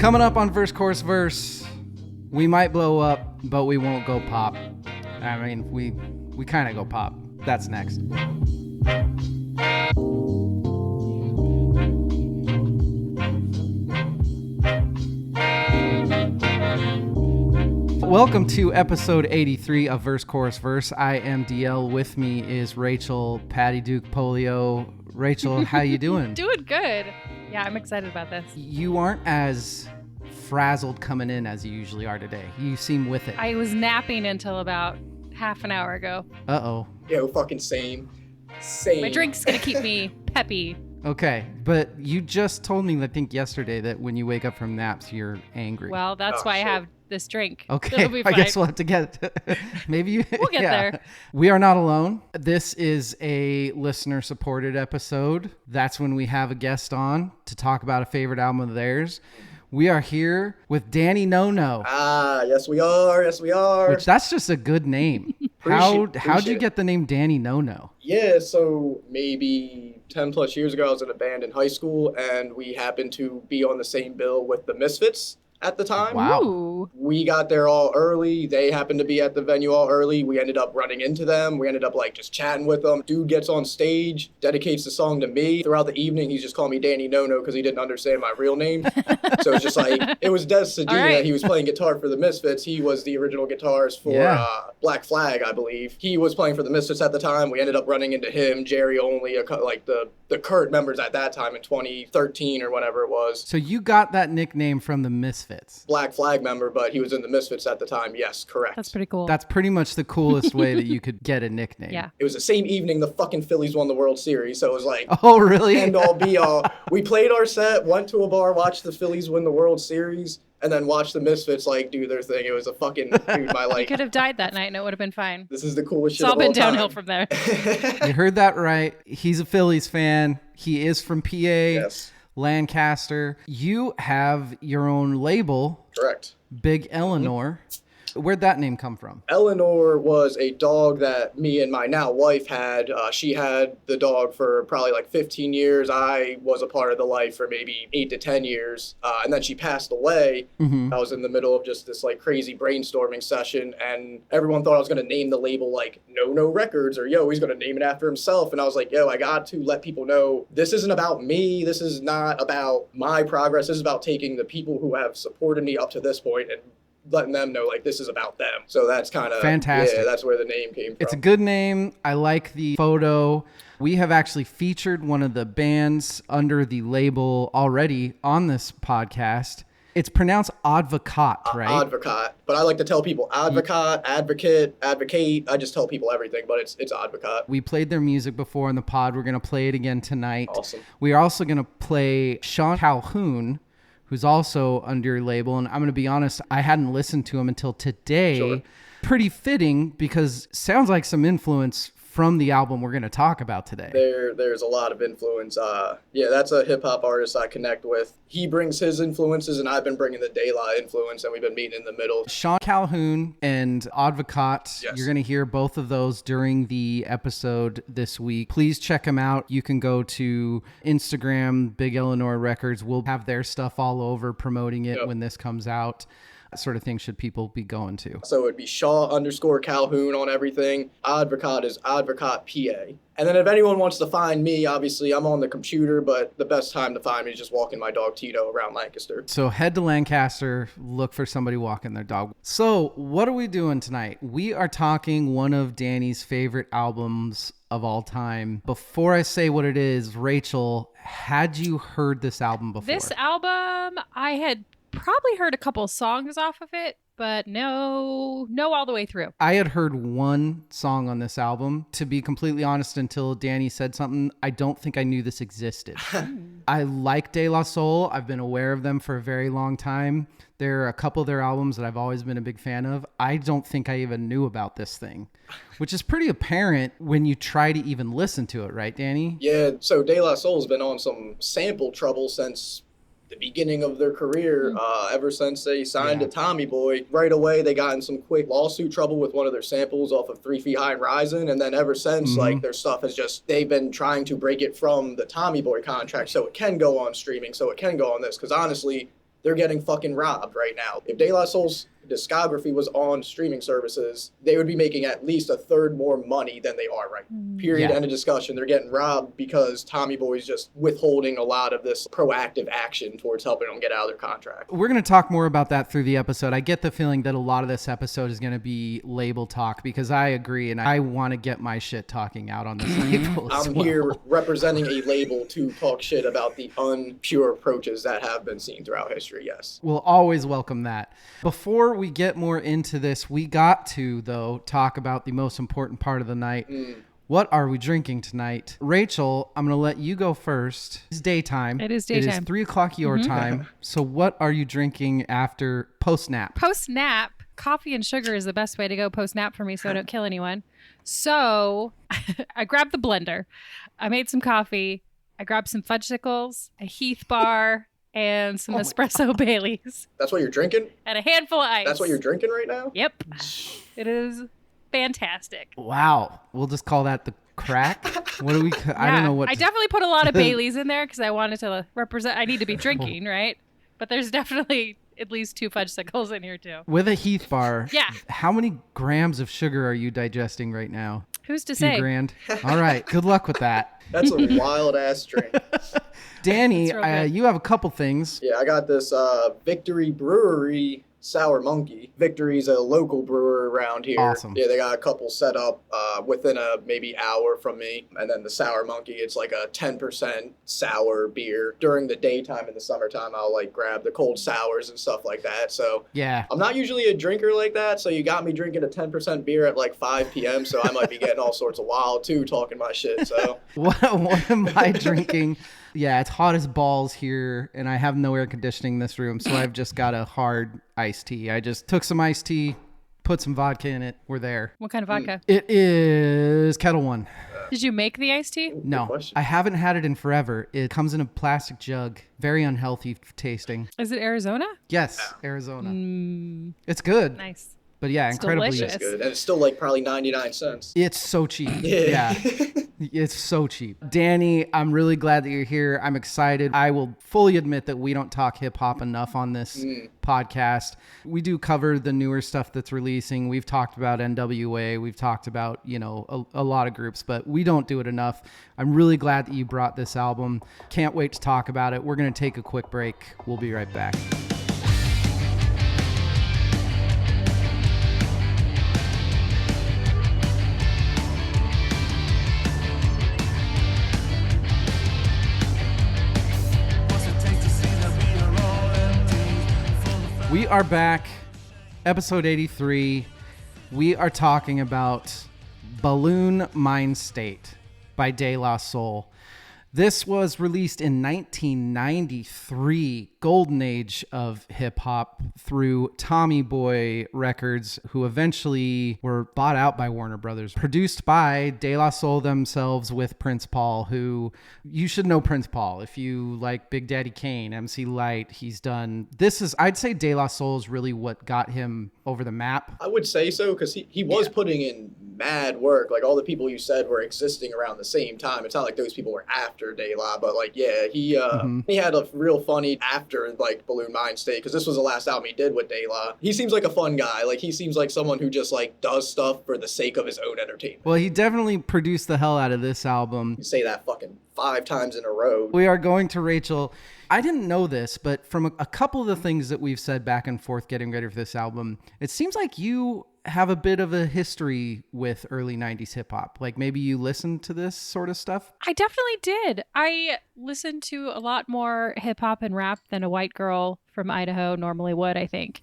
Coming up on Verse Chorus Verse, we might blow up, but we won't go pop. I mean, we kind of go pop. That's next. Welcome to episode 83 of Verse Chorus Verse. I am DL. With me is Rachel, Patty Duke Polio. Rachel, how you doing? Doing good. Yeah, I'm excited about this. You aren't as frazzled coming in as you usually are today. You seem with it. I was napping until about half an hour ago. Uh-oh. Yo, fucking same. My drink's gonna keep me peppy. Okay, but you just told me, I think yesterday, that when you wake up from naps, you're angry. Well, that's why I have this drink. Okay, It'll be I fine. guess we'll have to get maybe you. We'll get there. We are not alone. This is a listener-supported episode. That's when we have a guest on to talk about a favorite album of theirs. We are here with Danny NoNo. Ah, yes we are. Yes we are. Which that's just a good name. How'd you get the name Danny NoNo? Yeah, so maybe 10 plus years ago, I was in a band in high school, and we happened to be on the same bill with the Misfits at the time. Wow. Ooh. We got there all early. They happened to be at the venue all early. We ended up running into them. We ended up just chatting with them. Dude gets on stage, dedicates the song to me. Throughout the evening, he's just calling me Danny NoNo because he didn't understand my real name. So it's just it was Des Sedina. Right. He was playing guitar for the Misfits. He was the original guitarist for Black Flag, I believe. He was playing for the Misfits at the time. We ended up running into him, Jerry Only, the Kurt members at that time in 2013 or whatever it was. So you got that nickname from the Misfits. Black Flag member, but he was in the Misfits at the time. Yes, correct. That's pretty cool. That's pretty much the coolest way that you could get a nickname. Yeah. It was the same evening the fucking Phillies won the World Series, so it was Oh, really? end all be all. We played our set, went to a bar, watched the Phillies win the World Series, and then watched the Misfits do their thing. It was a fucking dude. You could have died that night and it would have been fine. This is the coolest shit. It's all been time. downhill from there. You heard that right. He's a Phillies fan. He is from PA, Yes, Lancaster. You have your own label, correct. Big Eleanor. Where'd that name come from? Eleanor was a dog that me and my now wife had. She had the dog for probably 15 years. I was a part of the life for maybe 8 to 10 years. And then she passed away. Mm-hmm. I was in the middle of just this crazy brainstorming session, and everyone thought I was going to name the label NoNo Records, or he's going to name it after himself. And I was like, I got to let people know this isn't about me. This is not about my progress. This is about taking the people who have supported me up to this point and letting them know this is about them. So that's kind of fantastic. Yeah, that's where the name came from. It's a good name. I like the photo. We have actually featured one of the bands under the label already on this podcast. It's pronounced Advocaat, right? Advocaat. But I like to tell people Advocaat, Advocate. I just tell people everything, but it's Advocaat. We played their music before in the pod. We're going to play it again tonight. Awesome. We are also going to play Sean Calhoun, who's also under your label. And I'm going to be honest, I hadn't listened to him until today. Sure. Pretty fitting because sounds like some influence from the album we're going to talk about today. There's a lot of influence. That's a hip-hop artist I connect with. He brings his influences, and I've been bringing the De La influence, and we've been meeting in the middle. Sean Calhoun and Advocaat, Yes. You're going to hear both of those during the episode this week. Please check them out. You can go to Instagram, Big Eleanor Records. We'll have their stuff all over promoting it when this comes out. That sort of thing should people be going to. So it'd be Shaw_Calhoun on everything. Advocaat is Advocaat PA. And then if anyone wants to find me, obviously I'm on the computer, but the best time to find me is just walking my dog Tito around Lancaster. So head to Lancaster, look for somebody walking their dog. So what are we doing tonight? We are talking one of Danny's favorite albums of all time. Before I say what it is, Rachel, had you heard this album before? This album, I had probably heard a couple songs off of it, but no all the way through. I had heard one song on this album. To be completely honest, until Danny said something, I don't think I knew this existed. I like De La Soul. I've been aware of them for a very long time. There are a couple of their albums that I've always been a big fan of. I don't think I even knew about this thing, which is pretty apparent when you try to even listen to it, right, Danny? Yeah, so De La Soul's been on some sample trouble since the beginning of their career, ever since they signed to Tommy Boy. Right away, they got in some quick lawsuit trouble with one of their samples off of 3 Feet High and Rising, and then ever since, their stuff has just, they've been trying to break it from the Tommy Boy contract so it can go on streaming, so it can go on this, because honestly, they're getting fucking robbed right now. If De La Soul's discography was on streaming services, they would be making at least a third more money than they are right now. Period. Yeah. End of discussion. They're getting robbed because Tommy Boy's just withholding a lot of this proactive action towards helping them get out of their contract. We're going to talk more about that through the episode. I get the feeling that a lot of this episode is going to be label talk because I agree and I want to get my shit talking out on this label as I'm well. here representing a label to talk shit about the unpure approaches that have been seen throughout history, yes. We'll always welcome that. Before we get more into this, we got to, though, talk about the most important part of the night. What are we drinking tonight? Rachel, I'm going to let you go first. It's daytime. It is daytime. It is 3 o'clock your time. So what are you drinking after post-nap? Post-nap, coffee and sugar is the best way to go post-nap for me so I don't kill anyone. So I grabbed the blender. I made some coffee. I grabbed some fudgesicles, a Heath bar, and some espresso Baileys. That's what you're drinking? And a handful of ice. That's what you're drinking right now? Yep. It is fantastic. Wow. We'll just call that the crack? What do we... I don't know what... I definitely put a lot of Baileys in there because I wanted to represent... I need to be drinking, right? But there's definitely at least 2 fudgesicles in here, too. With a Heath bar, Yeah. How many grams of sugar are you digesting right now? Who's to 2 say? grand. All right. Good luck with that. That's a wild-ass drink. Danny, It's real good. you have a couple things. Yeah, I got this Victory Brewery Sour Monkey. Victory's a local brewer around here. Awesome. Yeah, they got a couple set up within a maybe hour from me. And then the Sour Monkey, it's like a 10% sour beer. During the daytime in the summertime, I'll like grab the cold sours and stuff like that. So Yeah. I'm not usually a drinker like that. So you got me drinking a 10% beer at like 5 p.m. So I might be getting all sorts of wild too, talking my shit. So What am I drinking? Yeah, it's hot as balls here, and I have no air conditioning in this room, so I've just got a hard iced tea. I just took some iced tea, put some vodka in it. We're there. What kind of vodka? It is Kettle One. Did you make the iced tea? No, question. I haven't had it in forever. It comes in a plastic jug. Very unhealthy tasting. Is it Arizona? Yes, Arizona. It's good. Nice. But yeah, It's incredibly delicious. it's good. And it's still like probably 99 cents. It's so cheap. Yeah. It's so cheap. Danny, I'm really glad that you're here. I'm excited. I will fully admit that we don't talk hip hop enough on this podcast. We do cover the newer stuff that's releasing. We've talked about NWA. We've talked about, a lot of groups, but we don't do it enough. I'm really glad that you brought this album. Can't wait to talk about it. We're going to take a quick break. We'll be right back. We are back, episode 83. We are talking about Buhloone Mindstate by De La Soul. This was released in 1993, golden age of hip hop, through Tommy Boy Records, who eventually were bought out by Warner Brothers. Produced by De La Soul themselves with Prince Paul, who you should know Prince Paul if you like Big Daddy Kane, MC Lyte. He's done I'd say De La Soul is really what got him over the map. I would say so because he was putting in mad work. Like all the people you said were existing around the same time. It's not like those people were after De La, but like he had a real funny after like Buhloone Mindstate because this was the last album he did with De La. He seems like a fun guy. Like he seems like someone who just like does stuff for the sake of his own entertainment. Well, he definitely produced the hell out of this album. You say that fucking 5 times in a row. We are going to Rachel. I didn't know this, but from a couple of the things that we've said back and forth getting ready for this album, it seems like you have a bit of a history with early 90s hip hop. Like maybe you listened to this sort of stuff? I definitely did. I listened to a lot more hip hop and rap than a white girl from Idaho normally would, I think.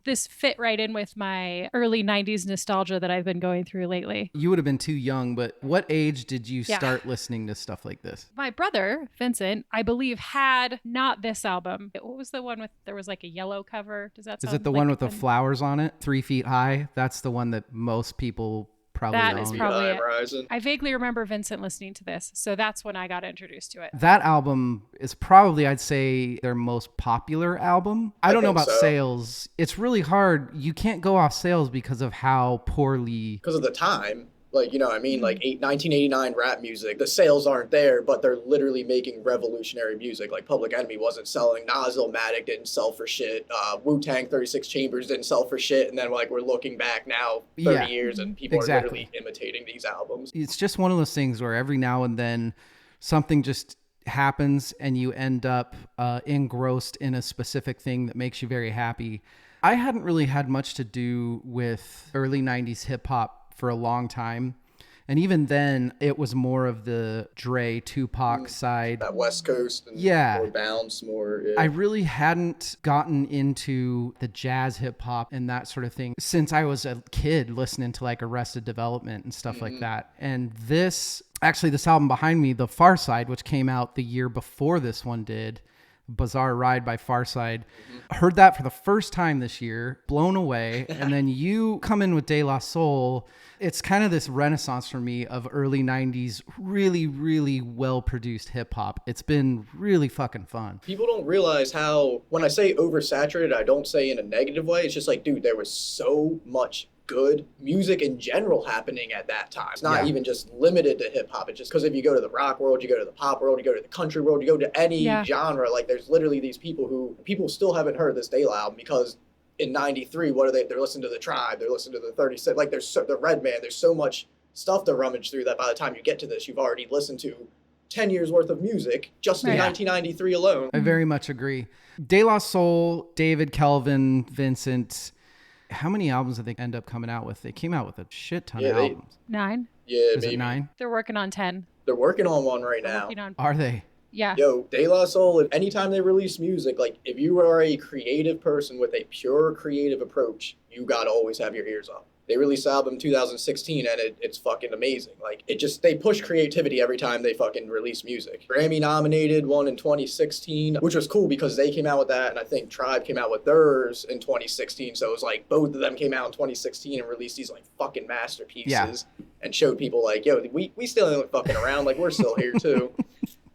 This fit right in with my early 90s nostalgia that I've been going through lately. You would have been too young, but what age did you start listening to stuff like this? My brother, Vincent, I believe had not this album. What was the one with, there was like a yellow cover? Does that sound Is it the like one with the flowers on it? 3 Feet High? That's the one that most people probably That own. is probably it. Horizon. I vaguely remember Vincent listening to this, so that's when I got introduced to it. That album is probably, I'd say, their most popular album. I don't know think about so. sales. It's really hard. You can't go off sales because of how poorly... Because of the time. Like, you know what I mean? Like 1989 rap music, the sales aren't there, but they're literally making revolutionary music. Like Public Enemy wasn't selling. Nas Illmatic didn't sell for shit. Wu-Tang 36 Chambers didn't sell for shit. And then like we're looking back now 30 years and people are literally imitating these albums. It's just one of those things where every now and then something just happens and you end up engrossed in a specific thing that makes you very happy. I hadn't really had much to do with early 90s hip hop for a long time. And even then, it was more of the Dre, Tupac side. That West Coast. And more bounce, more. Yeah. I really hadn't gotten into the jazz hip hop and that sort of thing since I was a kid listening to like Arrested Development and stuff like that. And this album behind me, The Far Side, which came out the year before this one did, Bizarre Ride by Farside. Heard that for the first time this year, blown away. And then you come in with De La Soul. It's kind of this renaissance for me of early 90s, really, really well-produced hip-hop. It's been really fucking fun. People don't realize how, when I say oversaturated, I don't say in a negative way. It's just like, dude, there was so much good music in general happening at that time. It's not even just limited to hip hop. It's just because if you go to the rock world, you go to the pop world, you go to the country world, you go to any genre, like there's literally these people who people still haven't heard this De La album because in 93, what are they? They're listening to the Tribe, they're listening to the 36, like there's the Redman, there's so much stuff to rummage through that by the time you get to this, you've already listened to 10 years worth of music just in 1993 alone. I very much agree. De La Soul, David, Kelvin, Vincent, how many albums did they end up coming out with? They came out with a shit ton of albums. 9. Yeah, Is maybe. it 9? They're working on 10. They're working on one right now. Are they? Yeah. Yo, De La Soul, if anytime they release music, like if you are a creative person with a pure creative approach, you gotta always have your ears up. They released the album in 2016 and it's fucking amazing. Like they push creativity every time they fucking release music. Grammy nominated one in 2016, which was cool because they came out with that and I think Tribe came out with theirs in 2016. So it was like both of them came out in 2016 and released these like fucking masterpieces and showed people like, yo, we still ain't fucking around. Like we're still here too.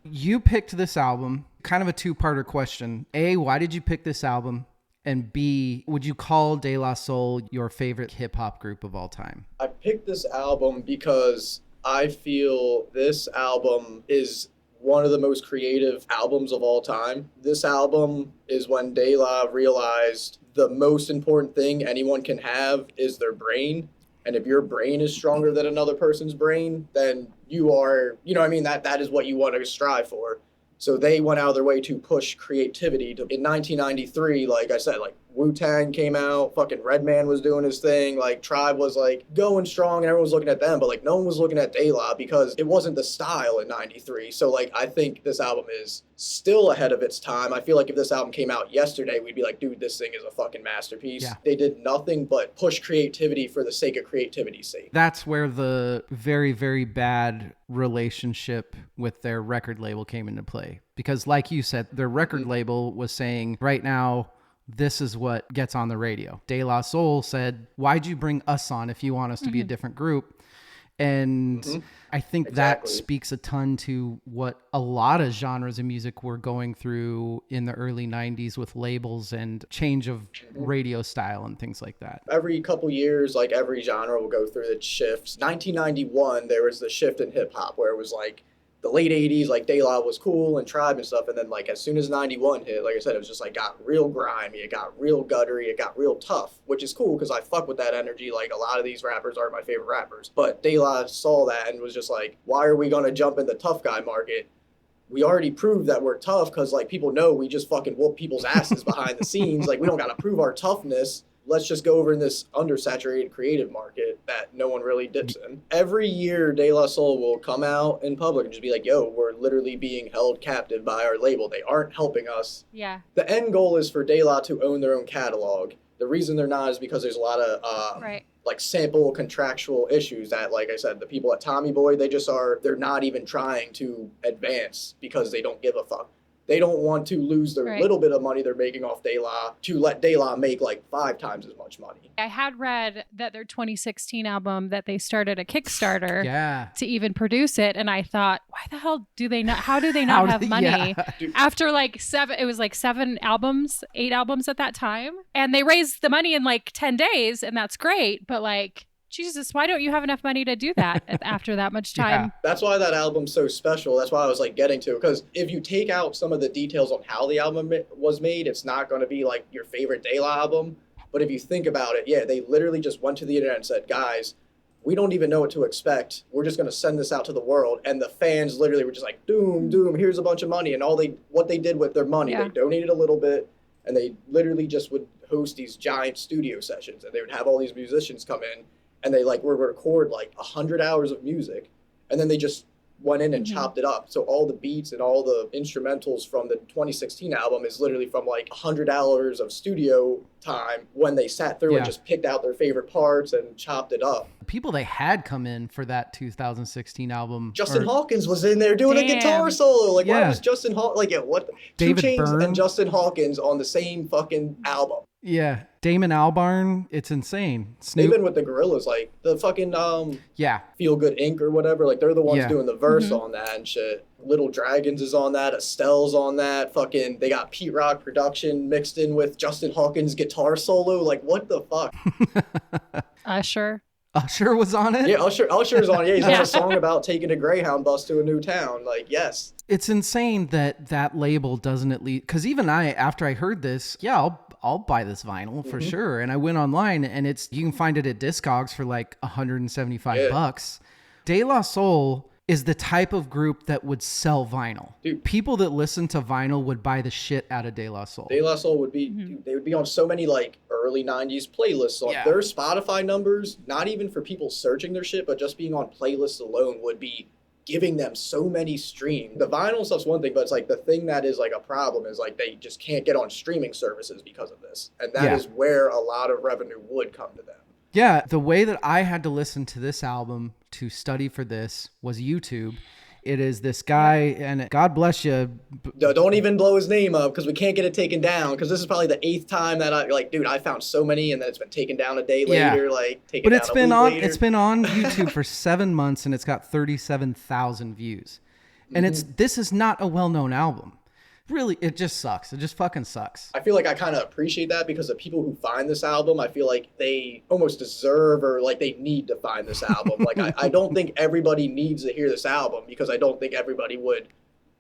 You picked this album, kind of a two-parter question. A, why did you pick this album? And B, would you call De La Soul your favorite hip-hop group of all time? I picked this album because I feel this album is one of the most creative albums of all time. This album is when De La realized the most important thing anyone can have is their brain. And if your brain is stronger than another person's brain, then you are, you know what I mean? That is what you want to strive for. So they went out of their way to push creativity. In 1993, like I said, like Wu-Tang came out, fucking Redman was doing his thing, like Tribe was like going strong and everyone was looking at them, but like no one was looking at De La because it wasn't the style in 93. So like I think this album is still ahead of its time. I feel like if this album came out yesterday, we'd be like, dude, this thing is a fucking masterpiece. Yeah. They did nothing but push creativity for the sake of creativity's sake. That's where the very, very bad relationship with their record label came into play. Because like you said, their record label was saying right now, this is what gets on the radio. De La Soul said, why'd you bring us on if you want us to be a different group? And I think that speaks a ton to what a lot of genres of music were going through in the early 90s with labels and change of radio style and things like that. Every couple years, like every genre will go through its shifts. 1991, there was the shift in hip hop where it was like, the late 80s, like De La was cool and Tribe and stuff. And then like as soon as 91 hit, like I said, it was just like got real grimy. It got real guttery. It got real tough, which is cool because I fuck with that energy. Like a lot of these rappers are my favorite rappers. But De La saw that and was just like, why are we going to jump in the tough guy market? We already proved that we're tough because like people know we just fucking whoop people's asses behind the scenes. Like we don't got to prove our toughness. Let's just go over in this undersaturated creative market that no one really dips in. Every year, De La Soul will come out in public and just be like, yo, we're literally being held captive by our label. They aren't helping us. Yeah. The end goal is for De La to own their own catalog. The reason they're not is because there's a lot of like sample contractual issues that, like I said, the people at Tommy Boy, they're not even trying to advance because they don't give a fuck. They don't want to lose their little bit of money they're making off De La to let De La make like 5 times as much money. I had read that their 2016 album that they started a Kickstarter to even produce it. And I thought, why the hell do they not, how do they not have money after like 7 albums, 8 albums at that time. And they raised the money in like 10 days and that's great. But like, Jesus, why don't you have enough money to do that after that much time? Yeah. That's why that album's so special. That's why I was like getting to it. Because if you take out some of the details on how the album was made, it's not going to be like your favorite De La album. But if you think about it, yeah, they literally just went to the internet and said, guys, we don't even know what to expect. We're just going to send this out to the world. And the fans literally were just like, doom, here's a bunch of money. And what they did with their money, they donated a little bit, and they literally just would host these giant studio sessions. And they would have all these musicians come in, and they like would record like 100 hours of music. And then they just went in and chopped it up. So all the beats and all the instrumentals from the 2016 album is literally from like 100 hours of studio time when they sat through and just picked out their favorite parts and chopped it up. People they had come in for that 2016 album. Justin Hawkins was in there doing a guitar solo. Like, why was Justin Hawkins, like, what? David 2 Chainz Byrne and Justin Hawkins on the same fucking album. Yeah. Damon Albarn. It's insane. Snoop. Even with the Gorillas, like, the fucking, Feel Good Inc. or whatever, like, they're the ones doing the verse on that and shit. Little Dragons is on that. Estelle's on that. Fucking, they got Pete Rock production mixed in with Justin Hawkins' guitar solo. Like, what the fuck? Usher. Usher was on it? Yeah, Usher's on it. Yeah, he's on a song about taking a Greyhound bus to a new town. Like, yes. It's insane that label doesn't at least, because even after I heard this, I'll buy this vinyl for sure. And I went online, and you can find it at Discogs for like $175. De La Soul is the type of group that would sell vinyl. Dude. People that listen to vinyl would buy the shit out of De La Soul. De La Soul would be, dude, they would be on so many like early 90s playlists. On their Spotify numbers, not even for people searching their shit, but just being on playlists alone would be giving them so many streams. The vinyl stuff's one thing, but it's like the thing that is like a problem is like they just can't get on streaming services because of this. And that is where a lot of revenue would come to them. Yeah, the way that I had to listen to this album to study for this was YouTube. It is this guy, and God bless you. Don't even blow his name up because we can't get it taken down, because this is probably the 8th time that I found so many and then it's been taken down a day later, But it's been on YouTube for 7 months, and it's got 37,000 views. And this is not a well-known album. Really, it just sucks. It just fucking sucks. I feel like I kind of appreciate that, because the people who find this album, I feel like they almost deserve, or like they need to find this album. Like I don't think everybody needs to hear this album, because I don't think everybody would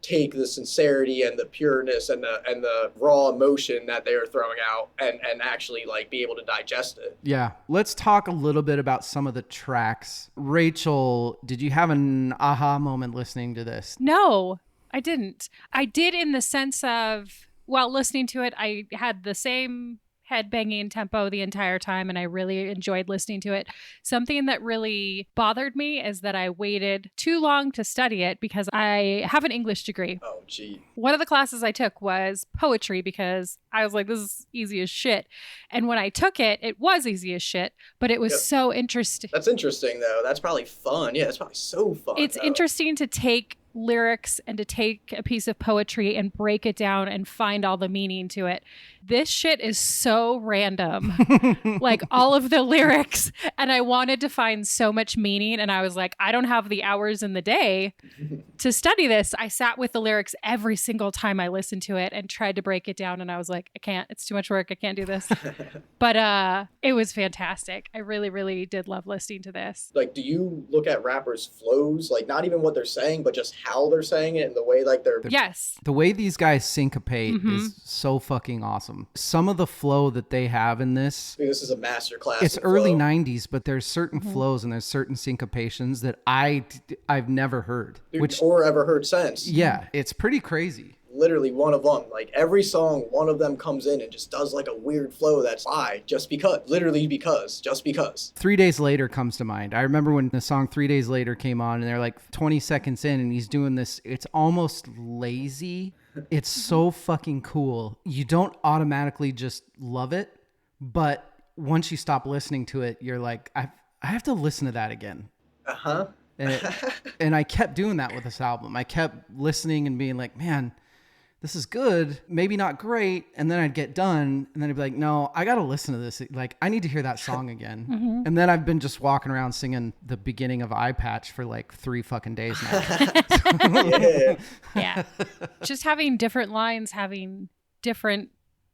take the sincerity and the pureness and the raw emotion that they are throwing out and actually like be able to digest it. Yeah. Let's talk a little bit about some of the tracks. Rachel, did you have an aha moment listening to this? No. I didn't. I did in the sense of, while listening to it, I had the same head-banging tempo the entire time, and I really enjoyed listening to it. Something that really bothered me is that I waited too long to study it, because I have an English degree. Oh, gee. One of the classes I took was poetry, because I was like, this is easy as shit. And when I took it, it was easy as shit, but it was so interesting. That's interesting, though. That's probably fun. Yeah, that's probably so fun. It's interesting to take lyrics and to take a piece of poetry and break it down and find all the meaning to it. This shit is so random. Like all of the lyrics, and I wanted to find so much meaning, and I was like, I don't have the hours in the day to study this. I sat with the lyrics every single time I listened to it and tried to break it down, and I was like, I can't. It's too much work. I can't do this. But it was fantastic. I really, really did love listening to this. Like, do you look at rappers' flows, like not even what they're saying, but just how they're saying it and the way like they're... Yes. The way these guys syncopate is so fucking awesome. Some of the flow that they have in this... I mean, this is a masterclass. It's early 90s, but there's certain flows and there's certain syncopations that I've never heard. Or ever heard since. Yeah, it's pretty crazy. Literally one of them, like every song, one of them comes in and just does like a weird flow that's just because. 3 Days Later comes to mind. I remember when the song 3 Days Later came on, and they're like 20 seconds in and he's doing this. It's almost lazy. It's so fucking cool. You don't automatically just love it, but once you stop listening to it, you're like, I have to listen to that again. Uh-huh. And I kept doing that with this album. I kept listening and being like, man, this is good, maybe not great. And then I'd get done, and then I'd be like, no, I got to listen to this. Like, I need to hear that song again. And then I've been just walking around singing the beginning of Eye Patch for like 3 fucking days now. Yeah. Just having different lines, having different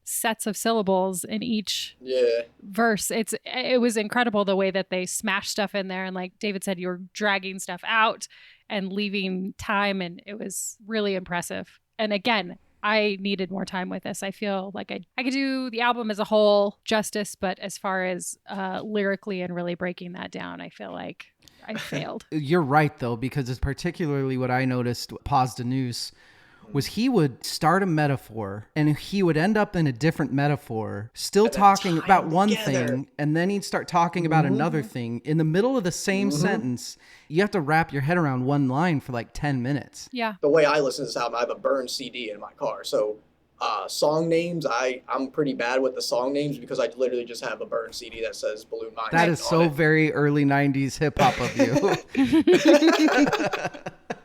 sets of syllables in each Yeah. verse. It was incredible the way that they smashed stuff in there. And like David said, you were dragging stuff out and leaving time. And it was really impressive. And again, I needed more time with this. I feel like I could do the album as a whole justice, but as far as lyrically and really breaking that down, I feel like I failed. You're right, though, because it's particularly what I noticed, Paz de News, was he would start a metaphor and he would end up in a different metaphor, still talking about one thing, and then he'd start talking about another thing in the middle of the same sentence. You have to wrap your head around one line for like 10 minutes. Yeah. The way I listen to this album, I have a burned CD in my car. So song names, I'm pretty bad with the song names because I literally just have a burned CD that says Balloon Mindstate. That is so very early 90s hip hop of you.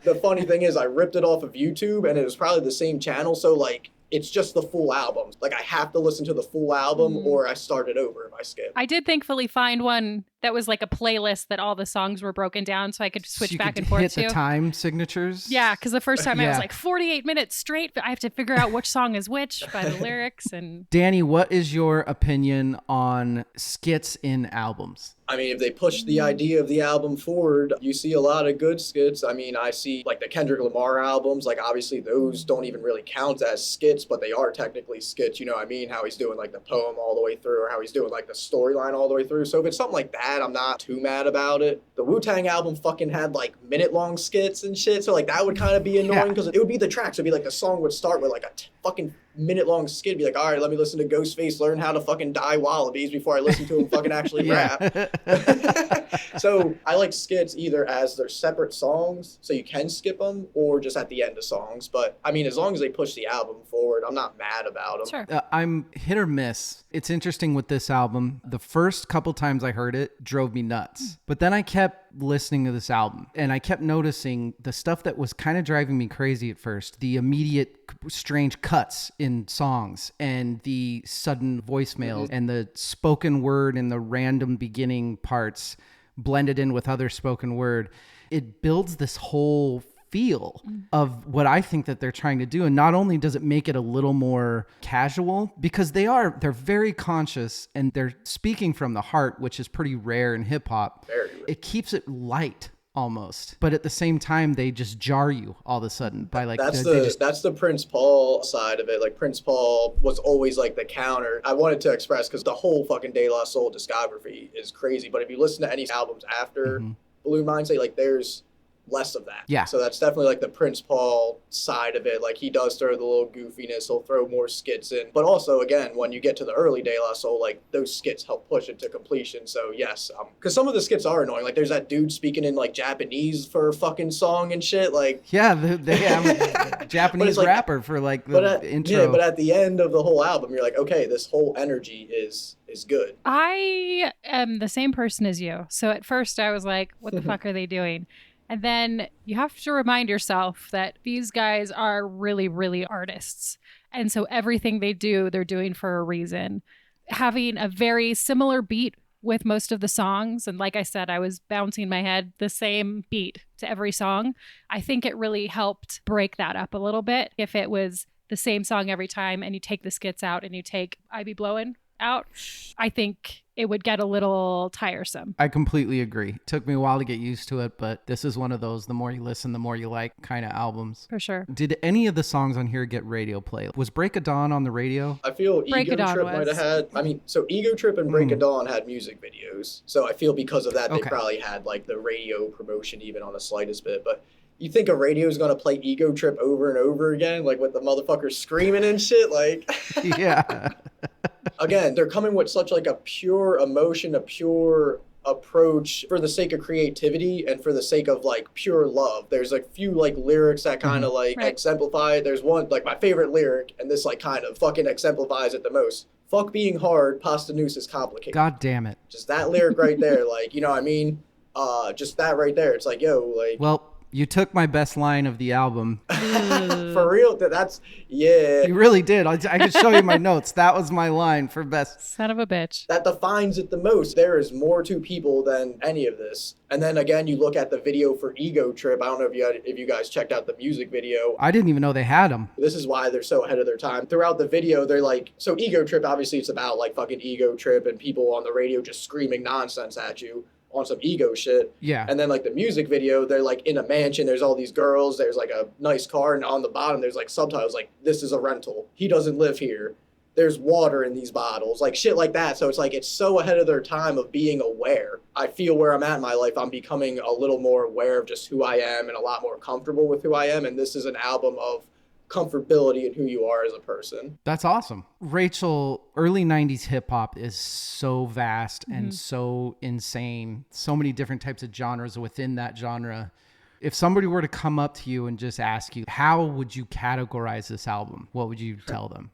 The funny thing is I ripped it off of YouTube and it was probably the same channel. So like, it's just the full album. Like I have to listen to the full album or I start it over if I skip. I did thankfully find one that was like a playlist that all the songs were broken down so I could switch back and forth hit to. the time signatures. Yeah, because the first time I was Yeah. like 48 minutes straight, but I have to figure out which song is which by the lyrics. And Danny, what is your opinion on skits in albums? I mean, if they push the idea of the album forward, you see a lot of good skits. I mean, I see like the Kendrick Lamar albums, like obviously those don't even really count as skits, but they are technically skits. You know what I mean? How he's doing like the poem all the way through or how he's doing like the storyline all the way through. So if it's something like that, I'm not too mad about it. The Wu-Tang album fucking had like minute-long skits and shit. So like that would kind of be annoying because it would be the tracks. It'd be like the song would start with like a fucking minute-long skit. Be like, all right, let me listen to Ghostface learn how to fucking die wallabies before I listen to him fucking actually rap. So I like skits either as they're separate songs, so you can skip them, or just at the end of songs. But I mean, as long as they push the album forward, I'm not mad about them. sure. I'm hit or miss. It's interesting with this album. The first couple times I heard it drove me nuts. But then I kept listening to this album and I kept noticing the stuff that was kind of driving me crazy at first. The immediate strange cuts in songs and the sudden voicemails and the spoken word and the random beginning parts blended in with other spoken word. It builds this whole feel of what I think that they're trying to do. And not only does it make it a little more casual, because they're very conscious and they're speaking from the heart, which is pretty rare in hip hop. It keeps it light almost, but at the same time they just jar you all of a sudden by like that's the Prince Paul side of it. Like Prince Paul was always like the counter. I wanted to express because the whole fucking De La Soul discography is crazy, but if you listen to any albums after Balloon Mindstate, like there's less of that. Yeah. So that's definitely like the Prince Paul side of it. Like he does throw the little goofiness, he'll throw more skits in. But also, again, when you get to the early De La Soul, like those skits help push it to completion. So yes, because some of the skits are annoying. Like there's that dude speaking in like Japanese for a fucking song and shit. Like yeah, they have a Japanese like, rapper for like the intro. Yeah, but at the end of the whole album, you're like, okay, this whole energy is good. I am the same person as you. So at first I was like, what the fuck are they doing? And then you have to remind yourself that these guys are really, really artists. And so everything they do, they're doing for a reason. Having a very similar beat with most of the songs. And like I said, I was bouncing my head the same beat to every song. I think it really helped break that up a little bit. If it was the same song every time and you take the skits out and you take I Be Blowin' out, I think it would get a little tiresome. I completely agree. Took me a while to get used to it, but this is one of those, the more you listen, the more you like kind of albums. For sure. Did any of the songs on here get radio play? Was Break of Dawn on the radio? I feel Break Ego of Dawn Trip might have had, I mean, so Ego Trip and Break of Dawn had music videos. So I feel because of that, they probably had like the radio promotion even on the slightest bit. But you think a radio is going to play Ego Trip over and over again, like with the motherfuckers screaming and shit? Like, yeah. Again, they're coming with such like a pure emotion, a pure approach for the sake of creativity and for the sake of like pure love. There's a few like lyrics that kind of like exemplify it. There's one, like my favorite lyric, and this like kind of fucking exemplifies it the most. Fuck being hard, pasta noose is complicated. God damn it. Just that lyric right there, like, you know what I mean? Just that right there. It's like, yo, like... Well, You took my best line of the album. For real? That's, yeah. You really did. I could show you my notes. That was my line for best. Son of a bitch. That defines it the most. There is more to people than any of this. And then again, you look at the video for Ego Trip. I don't know if you guys checked out the music video. I didn't even know they had them. This is why they're so ahead of their time. Throughout the video, they're like, so Ego Trip, obviously it's about like fucking Ego Trip and people on the radio just screaming nonsense at you on some ego shit. Yeah. And then like the music video, they're like in a mansion, there's all these girls, there's like a nice car, and on the bottom there's like subtitles like, this is a rental. He doesn't live here. There's water in these bottles, like shit like that. So it's like, it's so ahead of their time of being aware. I feel where I'm at in my life, I'm becoming a little more aware of just who I am and a lot more comfortable with who I am. And this is an album of comfortability in who you are as a person. That's awesome. Rachel, early 90s hip hop is so vast and so insane. So many different types of genres within that genre. If somebody were to come up to you and just ask you, how would you categorize this album? What would you tell them?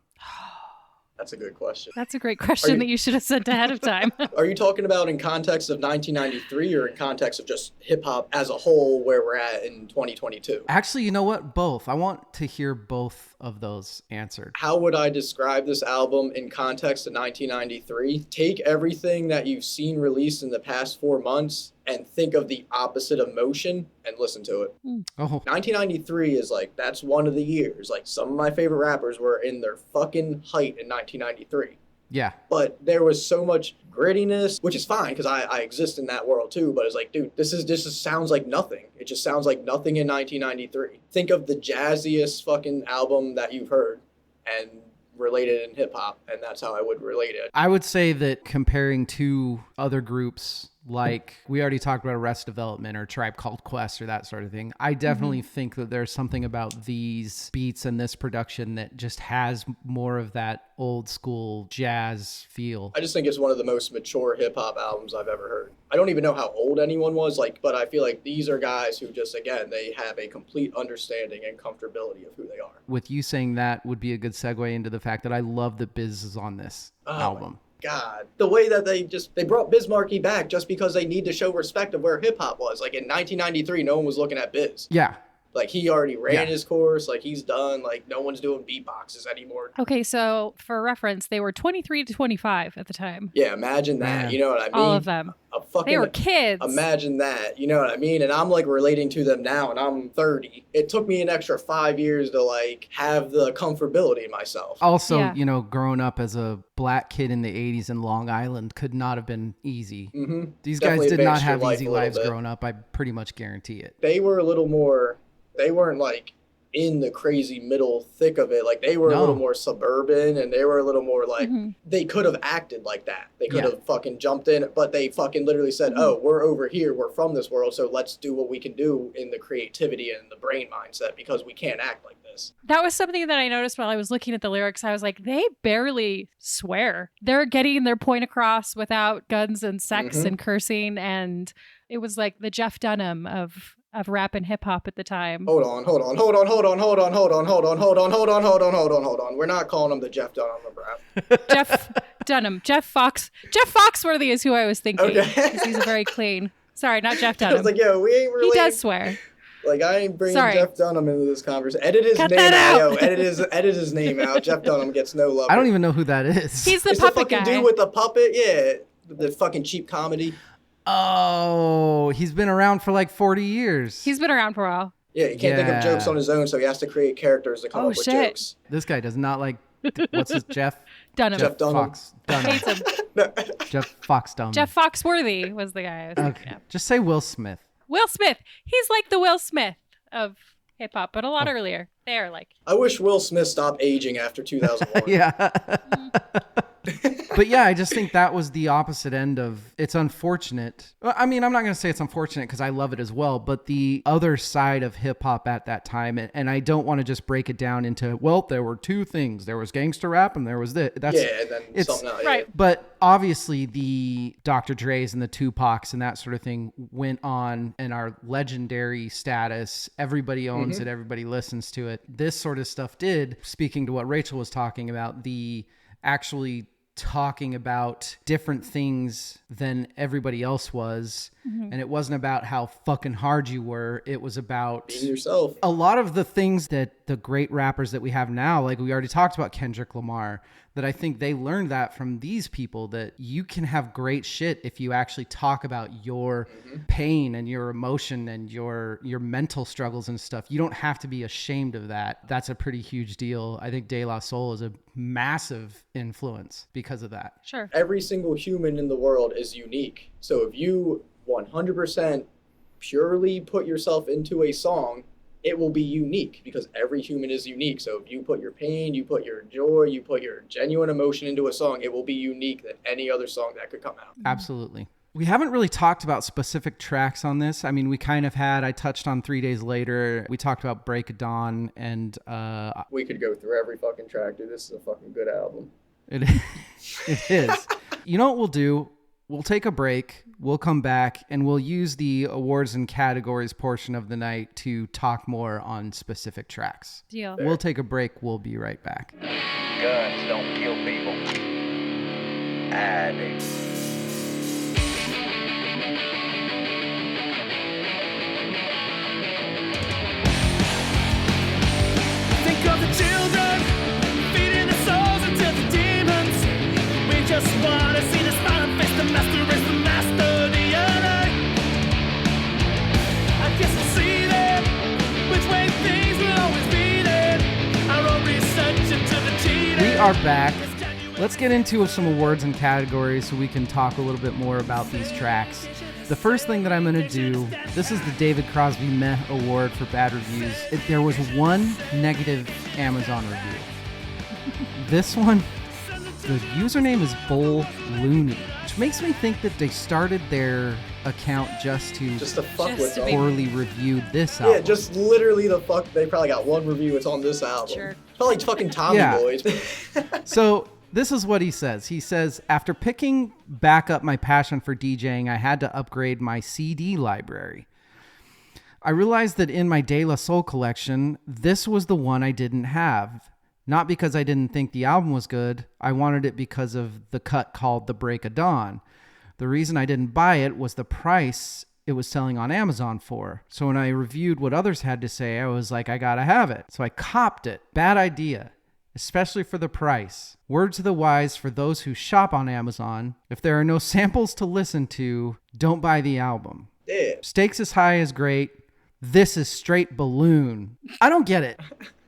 That's a good question. That's a great question that you should have sent ahead of time. Are you talking about in context of 1993 or in context of just hip hop as a whole where we're at in 2022? Actually, you know what? Both. I want to hear both of those answered. How would I describe this album in context of 1993? Take everything that you've seen released in the past 4 months and think of the opposite emotion and listen to it. Oh, 1993 is like, that's one of the years. Like, some of my favorite rappers were in their fucking height in 1993. yeah. But there was so much grittiness, which is fine because I exist in that world too. But it's like, dude, this just sounds like nothing. It just sounds like nothing in 1993. Think of the jazziest fucking album that you've heard and relate it in hip hop. And that's how I would relate it. I would say that comparing to other groups, like we already talked about Arrest Development or Tribe Called Quest or that sort of thing, I definitely think that there's something about these beats and this production that just has more of that old school jazz feel. I just think it's one of the most mature hip hop albums I've ever heard. I don't even know how old anyone was, like, but I feel like these are guys who just, again, they have a complete understanding and comfortability of who they are. With you saying that would be a good segue into the fact that I love that Biz is on this album. God, the way that they brought Biz Markie back just because they need to show respect of where hip hop was. Like in 1993, no one was looking at Biz. Yeah. Like he already ran his course. Like he's done. Like no one's doing beatboxes anymore. Okay, so for reference, they were 23 to 25 at the time. Yeah, imagine that. Man. You know what I mean? All of them. They were kids. Imagine that. You know what I mean? And I'm like relating to them now, and I'm 30. It took me an extra 5 years to like have the comfortability in myself. Also, you know, growing up as a black kid in the 80s in Long Island could not have been easy. Mm-hmm. These Definitely guys did not advanced your have life easy a little lives bit. growing up. I pretty much guarantee it. They were a little more, they weren't like in the crazy middle thick of it. Like they were a little more suburban, and they were a little more like, they could have acted like that. They could have fucking jumped in, but they fucking literally said, oh, we're over here, we're from this world, so let's do what we can do in the creativity and the brain mindset because we can't act like this. That was something that I noticed while I was looking at the lyrics. I was like, they barely swear. They're getting their point across without guns and sex and cursing, and it was like the Jeff Dunham of rap and hip hop at the time. Hold on. We're not calling him the Jeff Dunham of rap. Jeff Dunham. Jeff Foxworthy is who I was thinking. Okay. 'Cause he's very clean. Sorry, not Jeff I Dunham. was like, yo, we ain't related. He does swear. Like, I ain't bringing Sorry. Jeff Dunham into this conversation. Edit his Cut name that out. out. Yo, edit his name out. Jeff Dunham gets no love. I don't even know who that is. He's the It's the puppet fucking guy. dude with the puppet. Yeah, the fucking cheap comedy. Oh, he's been around for like 40 years. He's been around for a while. Yeah, he can't think of Yeah. jokes on his own, so he has to create characters to come up with shit. jokes. This guy does not like, what's his, Jeff? Dunham. Jeff Dunham. Fox Dunham. Hates him. Jeff Fox Dunham. Jeff Foxworthy was the guy I was thinking Okay. of. Just say Will Smith. Will Smith. He's like the Will Smith of hip hop, but a lot earlier. They are like. I wish Will Smith stopped aging after 2001. Yeah. But yeah, I just think that was the opposite end of, it's unfortunate. Well, I mean, I'm not going to say it's unfortunate because I love it as well, but the other side of hip hop at that time, and I don't want to just break it down into, well, there were two things. There was gangster rap and there was this. That's, Yeah, and then it's, something else. Right. But obviously the Dr. Dre's and the Tupacs and that sort of thing went on and are legendary status. Everybody owns it. Everybody listens to it. This sort of stuff did, speaking to what Rachel was talking about, the actually talking about different things than everybody else was. And it wasn't about how fucking hard you were. It was about being yourself. A lot of the things that the great rappers that we have now, like we already talked about Kendrick Lamar, that I think they learned that from these people, that you can have great shit if you actually talk about your pain and your emotion and your mental struggles and stuff. You don't have to be ashamed of that. That's a pretty huge deal. I think De La Soul is a massive influence because of that. Sure. Every single human in the world is unique. So if you 100% purely put yourself into a song, it will be unique because every human is unique. So if you put your pain, you put your joy, you put your genuine emotion into a song, it will be unique than any other song that could come out. Absolutely. We haven't really talked about specific tracks on this. I mean, we kind of had. I touched on 3 Days Later. We talked about Break of Dawn, and we could go through every fucking track, dude. This is a fucking good album. It is. You know what we'll do? We'll take a break. We'll come back, and we'll use the awards and categories portion of the night to talk more on specific tracks. Deal. We'll take a break. We'll be right back. Guns don't kill people. Addicts. Think of the children, feeding their souls into the demons. We just want to see this violent face. The master is the master DNA. I guess we'll see then which way things will always be then. Our own research into the cheating. We are back. Let's get into some awards and categories so we can talk a little bit more about these tracks. The first thing that I'm going to do, this is the David Crosby Meh Award for bad reviews. There was one negative Amazon review. This one, the username is Buhloone, which makes me think that they started their account just to fuck Just with to them. be- poorly review this album. Yeah, just literally the fuck. They probably got one review. It's on this album. Sure. Probably fucking Tommy Yeah. Boys. So this is what he says. He says, after picking back up my passion for DJing, I had to upgrade my CD library. I realized that in my De La Soul collection, this was the one I didn't have. Not because I didn't think the album was good. I wanted it because of the cut called The Break of Dawn. The reason I didn't buy it was the price it was selling on Amazon for. So when I reviewed what others had to say, I was like, I gotta have it. So I copped it. Bad idea, especially for the price. Word to the wise for those who shop on Amazon: if there are no samples to listen to, don't buy the album. Yeah. Stakes is high is great. This is straight Buhloone. I don't get it.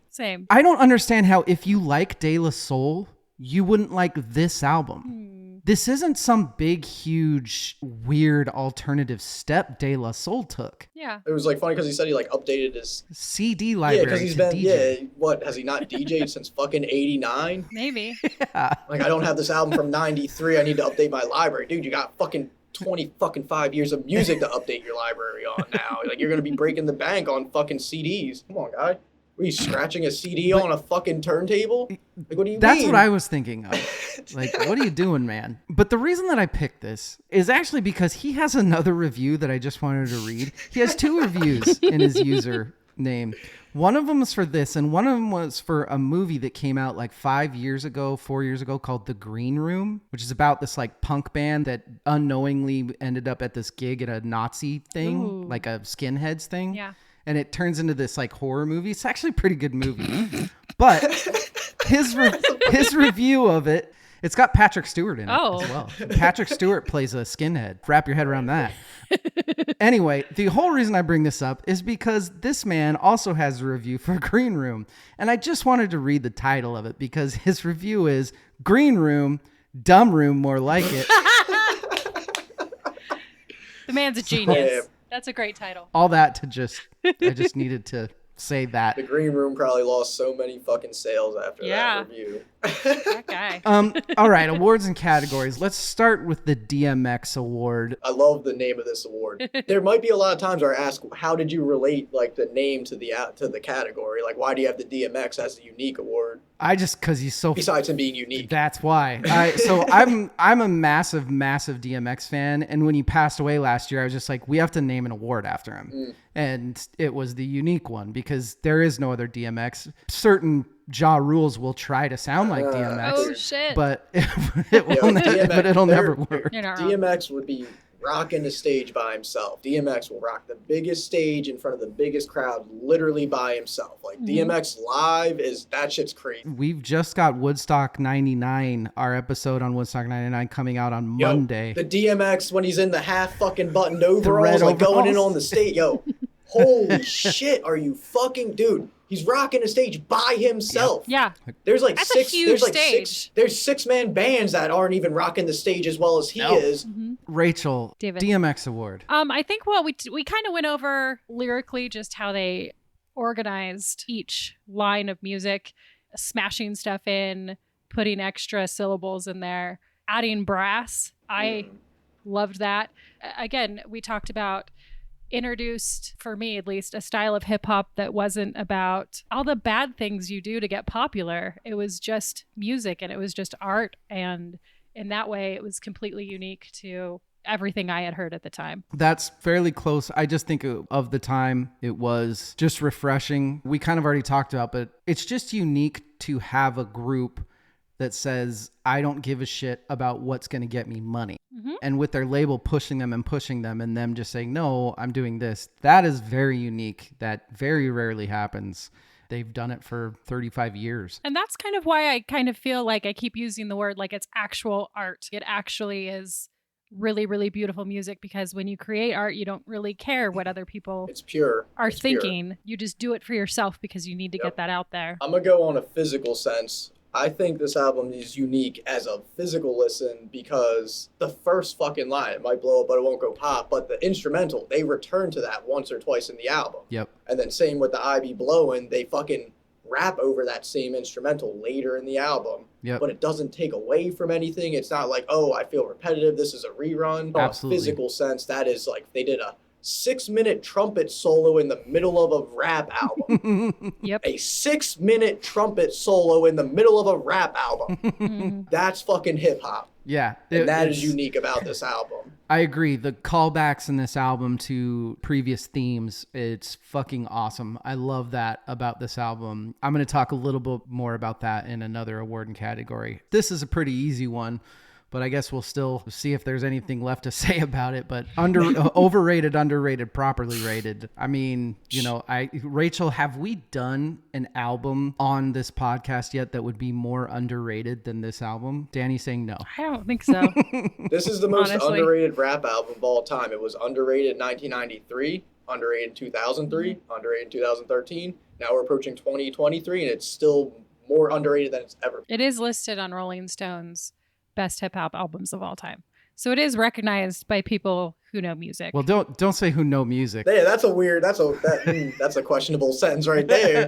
Same. I don't understand how, if you like De La Soul, you wouldn't like this album. This isn't some big, huge, weird alternative step De La Soul took. Yeah. It was like funny because he said he like updated his CD yeah, library because he's to been DJ. yeah. What has he not DJ'd since fucking '89? Maybe. Like I don't have this album from '93. I need to update my library, dude. You got fucking 5 years of music to update your library on now. Like you're gonna be breaking the bank on fucking CDs. Come on, guy. Were you scratching a CD on a fucking turntable? Like what do you That's mean? what I was thinking of. Like, what are you doing, man? But the reason that I picked this is actually because he has another review that I just wanted to read. He has 2 reviews in his user name. One of them is for this, and one of them was for a movie that came out like 4 years ago called The Green Room, which is about this like punk band that unknowingly ended up at this gig at a Nazi thing, Ooh. like a skinheads thing. Yeah. And it turns into this like horror movie. It's actually a pretty good movie. But his review of it, it's got Patrick Stewart in it Oh. as well. Patrick Stewart plays a skinhead. Wrap your head around that. Anyway, the whole reason I bring this up is because this man also has a review for Green Room. And I just wanted to read the title of it because his review is Green Room, Dumb Room, more like it. The man's a genius. Yeah. That's a great title. All that to just, I just needed to say that. The Green Room probably lost so many fucking sales after Yeah. that review. That guy. All right, awards and categories. Let's start with the DMX award. I love the name of this award. There might be a lot of times where I ask, how did you relate like the name to the category? Like, why do you have the DMX as a unique award? Because he's so. Besides him being unique. That's why. I'm a massive DMX fan, and when he passed away last year, I was just like, we have to name an award after him, and it was the unique one because there is no other DMX. Certain Ja Rules will try to sound like DMX. Oh shit! But it'll never work. You're not wrong. DMX would be rocking the stage by himself. DMX will rock the biggest stage in front of the biggest crowd literally by himself. Like DMX live that shit's crazy. We've just got Woodstock 99, our episode on Woodstock 99 coming out on Monday. The DMX when he's in the half fucking buttoned overalls, like going in on the stage. Yo, holy shit, are you fucking dude? He's rocking the stage by himself. Yeah. There's like That's six. a huge There's like stage. there's 6-man bands that aren't even rocking the stage as well as he is. Rachel, David. DMX award. I think we kind of went over lyrically just how they organized each line of music, smashing stuff in, putting extra syllables in there, adding brass. I loved that. Again, we talked about introduced, for me at least, a style of hip hop that wasn't about all the bad things you do to get popular. It was just music and it was just art. And in that way, it was completely unique to everything I had heard at the time. That's fairly close. I just think of the time, it was just refreshing. We kind of already talked about, but it's just unique to have a group that says, I don't give a shit about what's going to get me money. And with their label pushing them and them just saying, no, I'm doing this. That is very unique. That very rarely happens. They've done it for 35 years. And that's kind of why I kind of feel like I keep using the word like it's actual art. It actually is really, really beautiful music, because when you create art, you don't really care what other people It's pure. are It's thinking. pure. You just do it for yourself because you need to get that out there. I'm going to go on a physical sense. I think this album is unique as a physical listen because the first fucking line, it might blow up, but it won't go pop. But the instrumental, they return to that once or twice in the album. Yep. And then same with the I Be Blowin', they fucking rap over that same instrumental later in the album. Yep. But it doesn't take away from anything. It's not like, oh, I feel repetitive. This is a rerun. Absolutely. In a physical sense, that is like they did a 6-minute trumpet solo in the middle of a rap album. Yep. A 6-minute trumpet solo in the middle of a rap album. That's fucking hip hop. Yeah. And that is unique about this album. I agree. The callbacks in this album to previous themes, it's fucking awesome. I love that about this album. I'm going to talk a little bit more about that in another award and category. This is a pretty easy one, but I guess we'll still see if there's anything left to say about it. But overrated, underrated, properly rated. I mean, Rachel, have we done an album on this podcast yet that would be more underrated than this album? Danny saying no. I don't think so. This is the most Honestly. underrated rap album of all time. It was underrated in 1993, underrated in 2003, underrated in 2013. Now we're approaching 2023, and it's still more underrated than it's ever been. It is listed on Rolling Stone's best hip hop albums of all time. So it is recognized by people who know music. Well, don't say who know music. Yeah, that's a questionable sentence right there.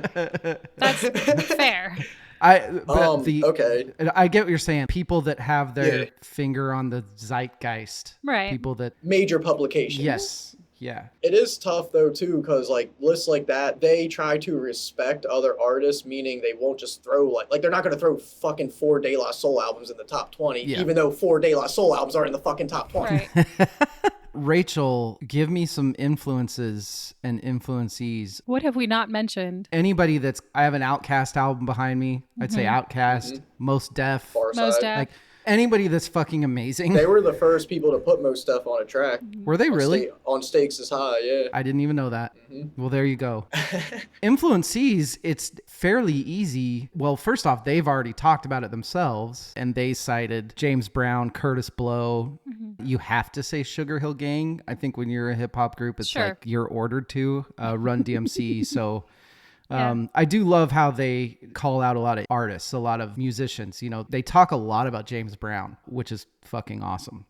That's fair. Okay. I get what you're saying. People that have their finger on the zeitgeist. Right. People that. Major publications. Yes. Yeah. It is tough though too, because like lists like that, they try to respect other artists, meaning they won't just throw like they're not gonna throw fucking 4 De La Soul albums in the top 20, even though 4 De La Soul albums are in the fucking top 20. Right. Rachel, give me some influences and influencees. What have we not mentioned? Anybody I have an Outkast album behind me. I'd say Outkast, Most Def. Farside. Def. Anybody that's fucking amazing. They were the first people to put Most Stuff on a track. Were they really? On Stakes is High, yeah. I didn't even know that. Well, there you go. Influencees, it's fairly easy. Well, first off, they've already talked about it themselves, and they cited James Brown, Curtis Blow. You have to say Sugar Hill Gang. I think when you're a hip hop group, it's Sure. like you're ordered to Run DMC. So Yeah. I do love how they call out a lot of artists, a lot of musicians. They talk a lot about James Brown, which is fucking awesome.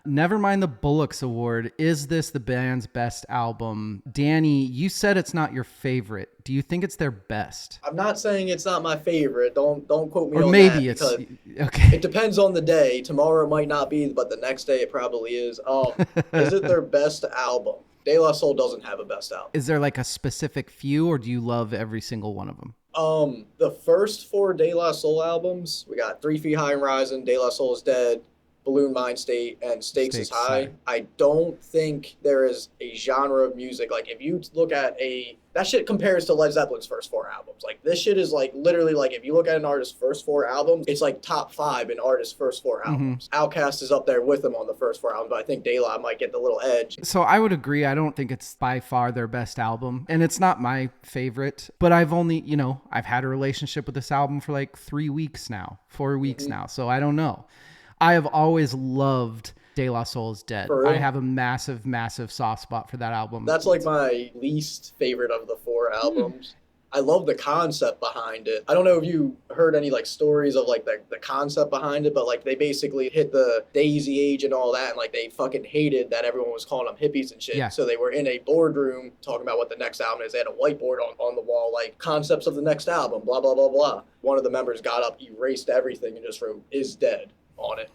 Never mind the Bullocks Award. Is this the band's best album? Danny, you said it's not your favorite. Do you think it's their best? I'm not saying it's not my favorite. Don't quote me Or on maybe that. it's because okay. It depends on the day. Tomorrow it might not be, but the next day it probably is. Is it their best album? De La Soul doesn't have a best album. Is there like a specific few, or do you love every single one of them? The first 4 De La Soul albums, we got 3 Feet High and Rising, De La Soul is Dead, Buhloone Mindstate, and Stakes is High. I don't think there is a genre of music, like if you look at that shit compares to Led Zeppelin's first 4 albums. Like this shit is like literally like if you look at an artist's first 4 albums, it's like top 5 in artist's first 4 albums. Outkast is up there with them on the first 4 albums, but I think De La might get the little edge. So I would agree. I don't think it's by far their best album, and it's not my favorite, but I've only, I've had a relationship with this album for like 3 weeks now, 4 weeks now. So I don't know. I have always loved De La Soul is Dead. I have a massive, massive soft spot for that album. That's like my least favorite of the 4 albums. I love the concept behind it. I don't know if you heard any like stories of like the concept behind it, but like they basically hit the Daisy Age and all that, and like they fucking hated that everyone was calling them hippies and shit. Yeah. So they were in a boardroom talking about what the next album is. They had a whiteboard on the wall, like concepts of the next album, blah, blah, blah, blah. One of the members got up, erased everything, and just wrote "is dead" on it.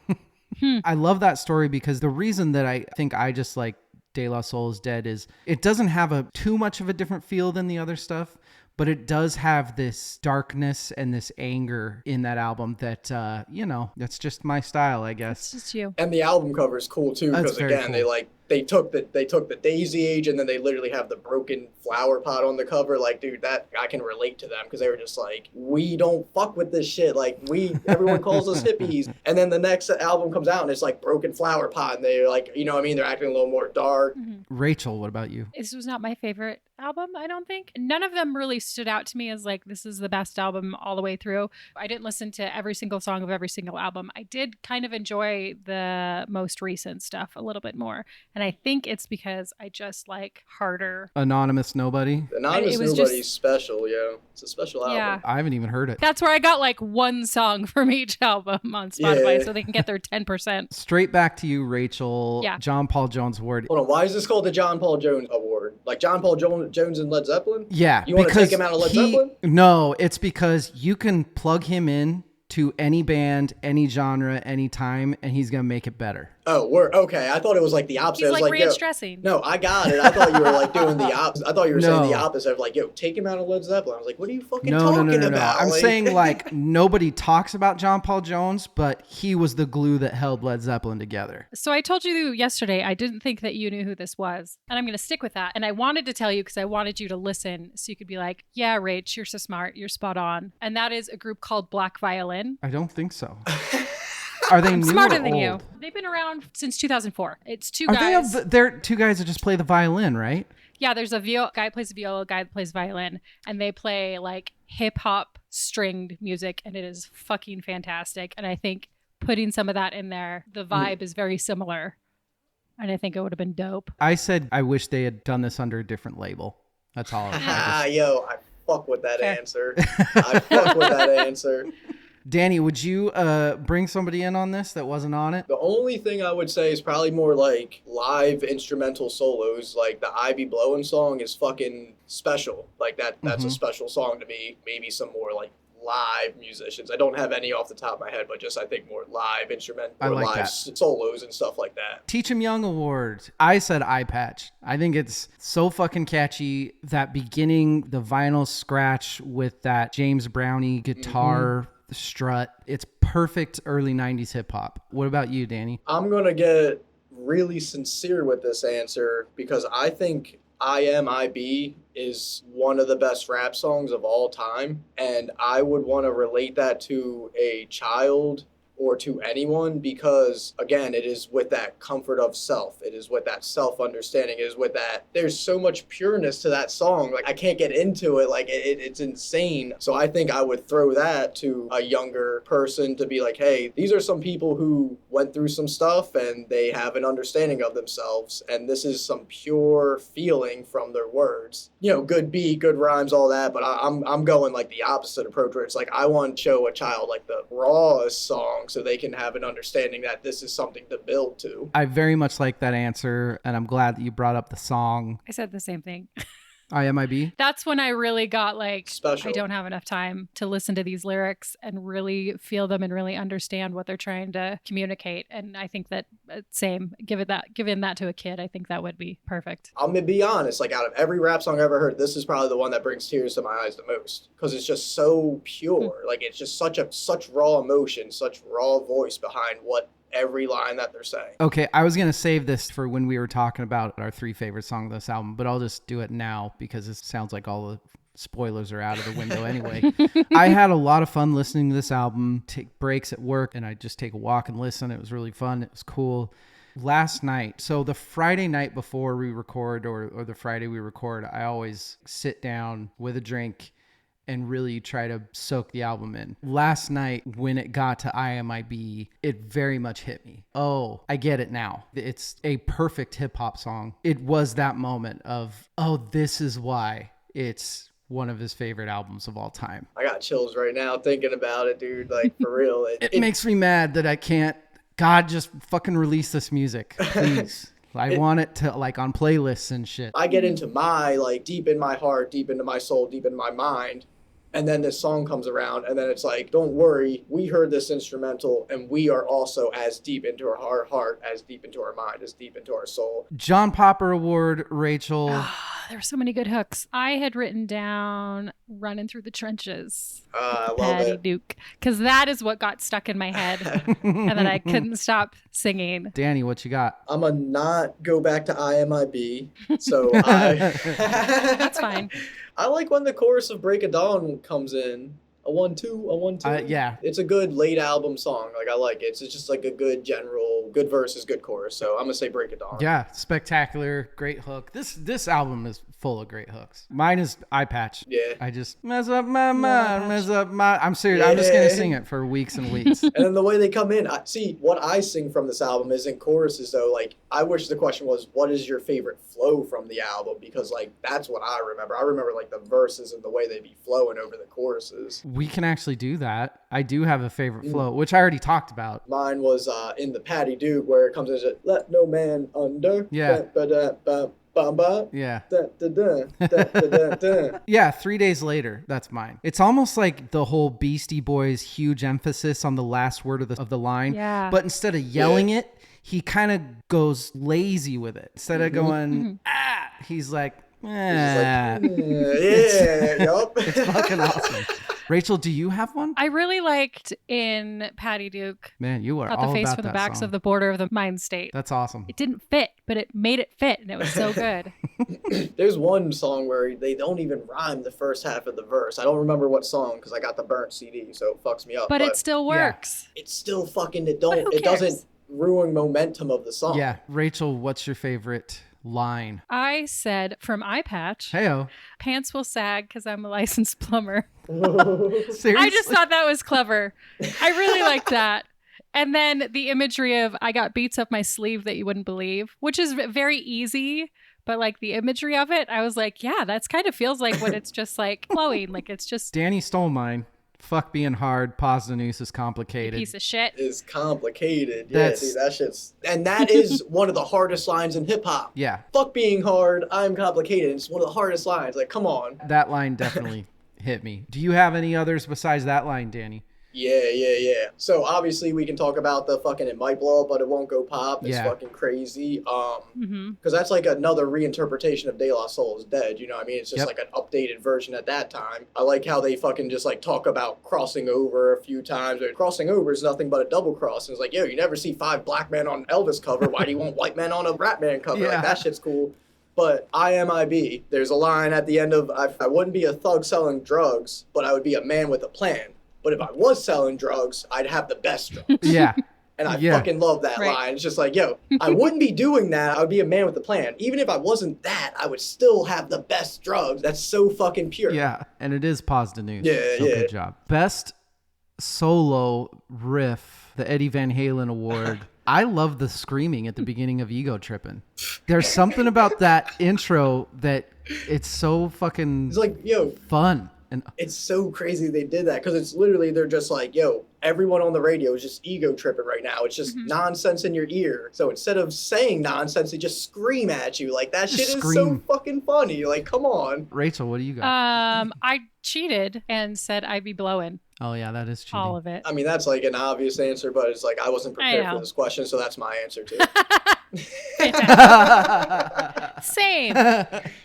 I love that story because the reason that I think I just like De La Soul is Dead is it doesn't have too much of a different feel than the other stuff, but it does have this darkness and this anger in that album that, that's just my style, I guess. It's just you. And the album cover is cool too, because again, cool. They took the Daisy Age, and then they literally have the broken flower pot on the cover. Like, dude, that I can relate to them because they were just like, we don't fuck with this shit. Like, everyone calls us hippies. And then the next album comes out and it's like broken flower pot, and they're like, they're acting a little more dark. Rachel, what about you? This was not my favorite album, I don't think. None of them really stood out to me as like, this is the best album all the way through. I didn't listen to every single song of every single album. I did kind of enjoy the most recent stuff a little bit more. And I think it's because I just like harder. Anonymous Nobody? Anonymous Nobody's special, yeah. It's a special album. Yeah. I haven't even heard it. That's where I got like one song from each album on Spotify so they can get their 10%. Straight back to you, Rachel. Yeah. John Paul Jones Award. Hold on, why is this called the John Paul Jones Award? Like John Paul Jones and Led Zeppelin? Yeah. You want to take him out of Led Zeppelin? No, it's because you can plug him in to any band, any genre, any time, and he's going to make it better. Oh, okay. I thought it was like the opposite. He's I was like ranch dressing. No, I got it. I thought you were like doing the opposite. I thought you were saying the opposite of like, take him out of Led Zeppelin. I was like, what are you fucking talking about? I'm saying like nobody talks about John Paul Jones, but he was the glue that held Led Zeppelin together. So I told you yesterday, I didn't think that you knew who this was. And I'm going to stick with that. And I wanted to tell you because I wanted you to listen so you could be like, yeah, Rach, you're so smart. You're spot on. And that is a group called Black Violin. I don't think so. Are they new smarter or than old? you? They've been around since 2004. It's two guys. They're two guys that just play the violin, right? Yeah, there's a guy that plays the viola, a guy that plays violin, and they play like hip hop stringed music, and it is fucking fantastic. And I think putting some of that in there, the vibe is very similar, and I think it would have been dope. I said I wish they had done this under a different label. That's all. I fuck with that answer. I fuck with that answer. Danny, would you bring somebody in on this that wasn't on it? The only thing I would say is probably more like live instrumental solos. Like the I Be Blowin' song is fucking special. Like that's a special song to me. Maybe some more like live musicians. I don't have any off the top of my head, but just I think more live instrumental or like live solos and stuff like that. Teach 'em Young Award. I said Eye Patch. I think it's so fucking catchy. That beginning, the vinyl scratch with that James Brownie guitar strut. It's perfect early 90s hip hop. What about you, Danny? I'm going to get really sincere with this answer because I think IMIB is one of the best rap songs of all time. And I would want to relate that to a child or to anyone because, again, it is with that comfort of self. It is with that self-understanding. It is with that. There's so much pureness to that song. Like, I can't get into it. Like, it's insane. So I think I would throw that to a younger person to be like, hey, these are some people who went through some stuff and they have an understanding of themselves. And this is some pure feeling from their words. Good beat, good rhymes, all that. But I'm going like the opposite approach where it's like, I want to show a child like the rawest song so they can have an understanding that this is something to build to. I very much like that answer, and I'm glad that you brought up the song. I said the same thing. IMIB. That's when I really got like, Special. I don't have enough time to listen to these lyrics and really feel them and really understand what they're trying to communicate. And I think that giving that to a kid, I think that would be perfect. I'm gonna be honest, like out of every rap song I ever heard, this is probably the one that brings tears to my eyes the most because it's just so pure. Like it's just such raw emotion, such raw voice behind what every line that they're saying. Okay, I was gonna save this for when we were talking about our 3 favorite songs of this album, but I'll just do it now because it sounds like all the spoilers are out of the window anyway. I had a lot of fun listening to this album, take breaks at work, and I just take a walk and listen. It was really fun. It was cool. Last night, so the Friday night before we record or the Friday we record, I always sit down with a drink and really try to soak the album in. Last night, when it got to IMIB, it very much hit me. Oh, I get it now. It's a perfect hip hop song. It was that moment of, oh, this is why it's one of his favorite albums of all time. I got chills right now thinking about it, dude. Like for real. It makes me mad that I can't. God, just fucking release this music, please. I want it to like on playlists and shit. I get into my like deep in my heart, deep into my soul, deep in my mind. And then this song comes around and then it's like, don't worry, we heard this instrumental and we are also as deep into our heart, as deep into our mind, as deep into our soul. John Popper Award, Rachel. There were so many good hooks. I had written down Running Through the Trenches. I love Patty it. Duke. Because that is what got stuck in my head. And then I couldn't stop singing. Danny, what you got? I'm going to not go back to IMIB. So That's fine. I like when the chorus of Break of Dawn comes in. A 1-2, a 1-2. Yeah. It's a good late album song. Like, I like it. It's just like a good general, good verses, good chorus. So I'm going to say Break of Dawn. Yeah, spectacular, great hook. This album is full of great hooks. Mine is Eye Patch. Yeah. I just mess up my mind, mess up my... I'm serious. I'm just going to sing it for weeks and weeks. And then the way they come in, see, what I sing from this album is in choruses, though. Like, I wish the question was, what is your favorite flow from the album? Because, like, that's what I remember. I remember, like, the verses and the way they be flowing over the choruses. We can actually do that. I do have a favorite flow, which I already talked about. Mine was in the Patty Duke, where it comes in, let no man under. Yeah. Ba-ba-ba-ba. Yeah. Da-da-da, da-da-da-da. Yeah, 3 days later. That's mine. It's almost like the whole Beastie Boys huge emphasis on the last word of the line. Yeah. But instead of yelling it, he kind of goes lazy with it. Instead of going, he's like, Yeah, yup. It's fucking awesome. Rachel, do you have one? I really liked in Patty Duke. Man, you are Cut all the face about from the that backs song. of the border of the Mindstate. That's awesome. It didn't fit, but it made it fit, and it was so good. There's one song where they don't even rhyme the first half of the verse. I don't remember what song because I got the burnt CD, so it fucks me up. But it still works. It's still fucking, it But who doesn't cares? ruin momentum of the song. Yeah. Rachel, what's your favorite line? I said from Eye Patch, Heyo. pants will sag because I'm a licensed plumber. Seriously? I just thought that was clever. I really liked that. And then the imagery of I got beats up my sleeve that you wouldn't believe, which is very easy. But like the imagery of it, I was like, yeah, that's kind of feels like when it's just like flowing. Like it's just Danny stole mine. Fuck being hard. Pause news is a complicated. piece of shit. Is complicated. Yeah, That's- dude, that shit's... And that is one of the hardest lines in hip-hop. Yeah. Fuck being hard, I'm complicated. It's one of the hardest lines. Like, come on. That line definitely hit me. Do you have any others besides that line, Danny? Yeah. So obviously we can talk about the fucking it might blow up, but it won't go pop. It's Yeah. fucking crazy. Mm-hmm. Because that's like another reinterpretation of De La Soul is Dead. You know what I mean? It's just Yep. like an updated version at that time. I like how they fucking just like talk about crossing over a few times. Crossing over is nothing but a double cross. And it's like, yo, you never see 5 black men on Elvis cover. Why do you want white men on a rap man cover? Yeah. Like, that shit's cool. But IMIB, there's a line at the end of, I wouldn't be a thug selling drugs, but I would be a man with a plan. But if I was selling drugs, I'd have the best drugs. Yeah. And I Yeah. fucking love that Right. line. It's just like, yo, I wouldn't be doing that. I would be a man with a plan. Even if I wasn't that, I would still have the best drugs. That's so fucking pure. Yeah. And it is Pause the News. Yeah, So yeah. good job. Best solo riff, the Eddie Van Halen Award. I love the screaming at the beginning of Ego Trippin'. There's something about that intro that it's so fucking It's like, yo, fun. And it's so crazy they did that because it's literally, they're just like, yo, everyone on the radio is just ego tripping right now. It's just nonsense in your ear. So instead of saying nonsense, they just scream at you. Like, that shit is so fucking funny. Like, come on. Rachel, what do you got? I cheated and said I'd be blowing Oh yeah, that is cheating. all of it. I mean, that's like an obvious answer, but it's like I wasn't prepared for this question, so that's my answer too. Same.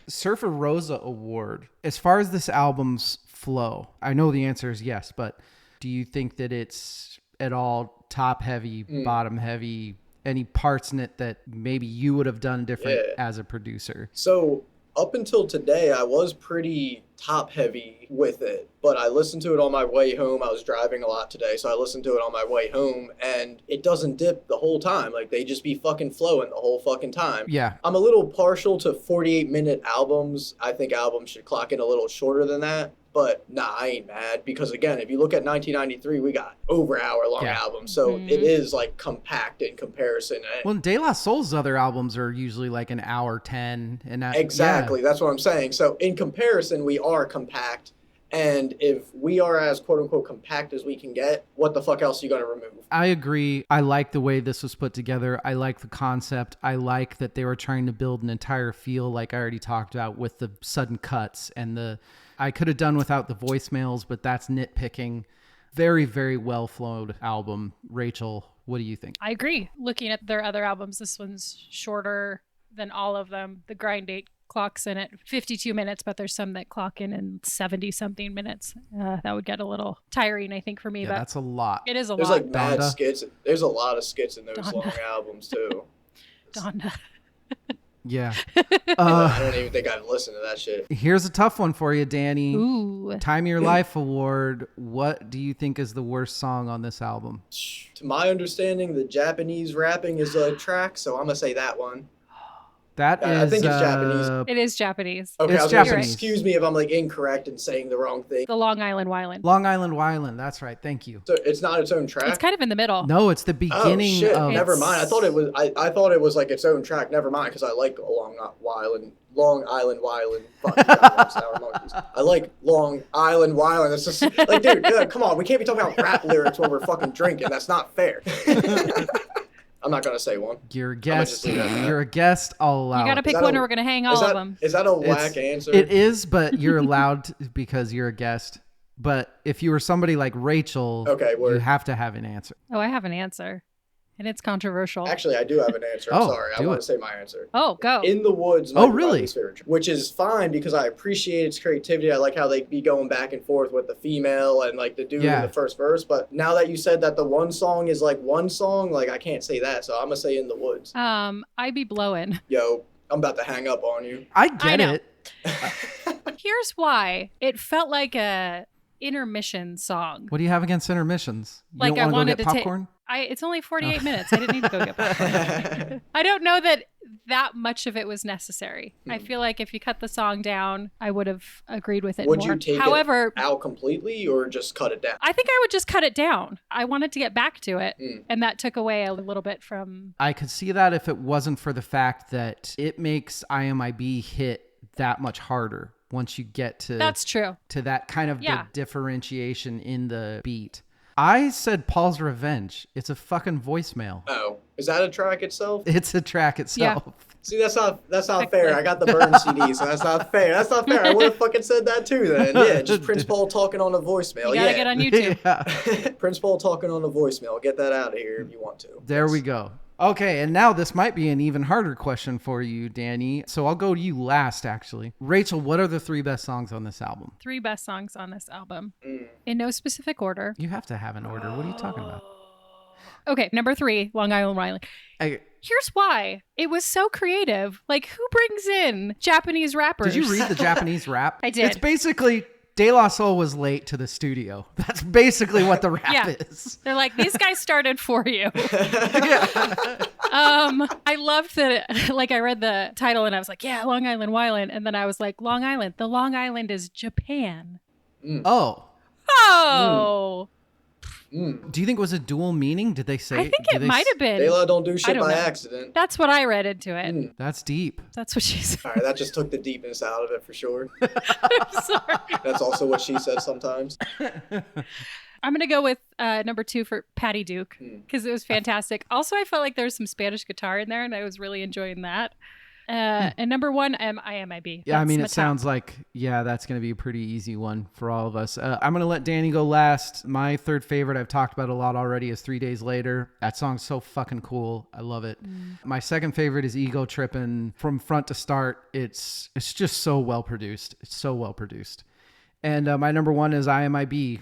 Surfer Rosa Award. As far as this album's flow, I know the answer is yes, but do you think that it's at all top heavy, bottom heavy, any parts in it that maybe you would have done different as a producer? So up until today, I was pretty top heavy with it, but I listened to it on my way home. I was driving a lot today, so I listened to it on my way home, and it doesn't dip the whole time. Like, they just be fucking flowing the whole fucking time. Yeah. I'm a little partial to 48-minute albums. I think albums should clock in a little shorter than that. But nah, I ain't mad, because again, if you look at 1993, we got over hour-long albums, so it is like compact in comparison. Well, De La Soul's other albums are usually like an hour 10, and exactly, that's what I'm saying. So in comparison, we are compact, and if we are as quote-unquote compact as we can get, what the fuck else are you gonna remove? I agree. I like the way this was put together. I like the concept. I like that they were trying to build an entire feel, like I already talked about, with the sudden cuts and the. I could have done without the voicemails, but that's nitpicking. Very, very well-flowed album. Rachel, what do you think? I agree. Looking at their other albums, this one's shorter than all of them. The grind date clocks in at 52 minutes, but there's some that clock in 70-something minutes. That would get a little tiring, I think, for me. Yeah, but that's a lot. It is a There's lot. like mad Donda. skits. There's a lot of skits in those long albums, too. Donda. Yeah. I don't even think I've listened to that shit. Here's a tough one for you, Danny. Ooh. Time of Your Life Award. What do you think is the worst song on this album? To my understanding, the Japanese rapping is a track, so I'm gonna say that one. That is. I think it's Japanese. It is Japanese. Okay, It's I was gonna say, Japanese. excuse me if I'm like incorrect and saying the wrong thing. The Long Island Wyland. Long Island Wyland. That's right. Thank you. So it's not its own track. It's kind of in the middle. No, it's the Oh beginning shit! of. Never mind. I thought it was. I thought it was like its own track. Never mind, because I like Long Island Wyland. Fuck, Sour Monkeys. I like Long Island Wyland. It's just like, dude, come on. We can't be talking about rap lyrics when we're fucking drinking. That's not fair. I'm not gonna say one. You're a just guest. leave it at that. You're a guest. I'll allow You got to it. pick that one a- or we're going to hang all of them. Is that a whack answer? It is, but you're allowed to, because you're a guest. But if you were somebody like Rachel, Okay, you word. have to have an answer. Oh, I have an answer. And it's controversial. Actually, I do have an answer. I'm Oh, sorry. I do want it. to say my answer. Oh, go. In the Woods. Oh, might be my really? least favorite track, which is fine because I appreciate its creativity. I like how they be going back and forth with the female and like the dude Yeah. in the first verse. But now that you said that the one song is like one song, like I can't say that. So I'm gonna say In the Woods. I be blowing. Yo, I'm about to hang up on you. I get know. it. Here's why. It felt like a intermission song. What do you have against intermissions? You Like, don't I want to wanted go get to take- popcorn? It's only 48 minutes. I didn't need to go get popcorn. I don't know that much of it was necessary. I feel like if you cut the song down, I would have agreed with it Would more. you take However, it out completely or just cut it down? I think I would just cut it down. I wanted to get back to it, and that took away a little bit from... I could see that if it wasn't for the fact that it makes IMIB hit that much harder once you get to That's true. to that kind of Yeah. the differentiation in the beat. I said Paul's Revenge. It's a fucking voicemail. Oh, is that a track itself? It's a track itself. See, that's not fair. I got the burn CD, so that's not fair. That's not fair. I would have fucking said that too then. Yeah, just Prince Paul talking on a voicemail. You gotta get on YouTube. Yeah. Prince Paul talking on a voicemail. Get that out of here if you want to. There we go. Okay, and now this might be an even harder question for you, Danny. So I'll go to you last, actually. Rachel, what are the 3 best songs on this album? 3 best songs on this album. In no specific order. You have to have an order. What are you talking about? Okay, number 3, Long Island Wyland. Here's why. It was so creative. Like, who brings in Japanese rappers? Did you read the Japanese rap? I did. It's basically De La Soul was late to the studio. That's basically what the rap Yeah. is. They're like, these guys started for you. I loved that. Like, I read the title and I was like, yeah, Long Island Wyland. And then I was like, Long Island. The Long Island is Japan. Oh. Oh. Do you think it was a dual meaning? Did they say? I think did it they might have been. Dayla don't do shit don't by know. accident. That's what I read into it. That's deep. That's what she said. All right, that just took the deepness out of it for sure. I'm sorry. That's also what she says sometimes. All I'm going to go with number 2 for Patty Duke because it was fantastic. Also, I felt like there was some Spanish guitar in there and I was really enjoying that. And number 1, IMIB. Yeah, I That's mean, my it sounds like, that's going to be a pretty easy one for all of us. I'm going to let Danny go last. My third favorite I've talked about a lot already is 3 Days Later. That song's so fucking cool. I love it. My second favorite is Ego Trippin'. From front to start, it's just so well produced. It's so well produced. And my number 1 is IMIB.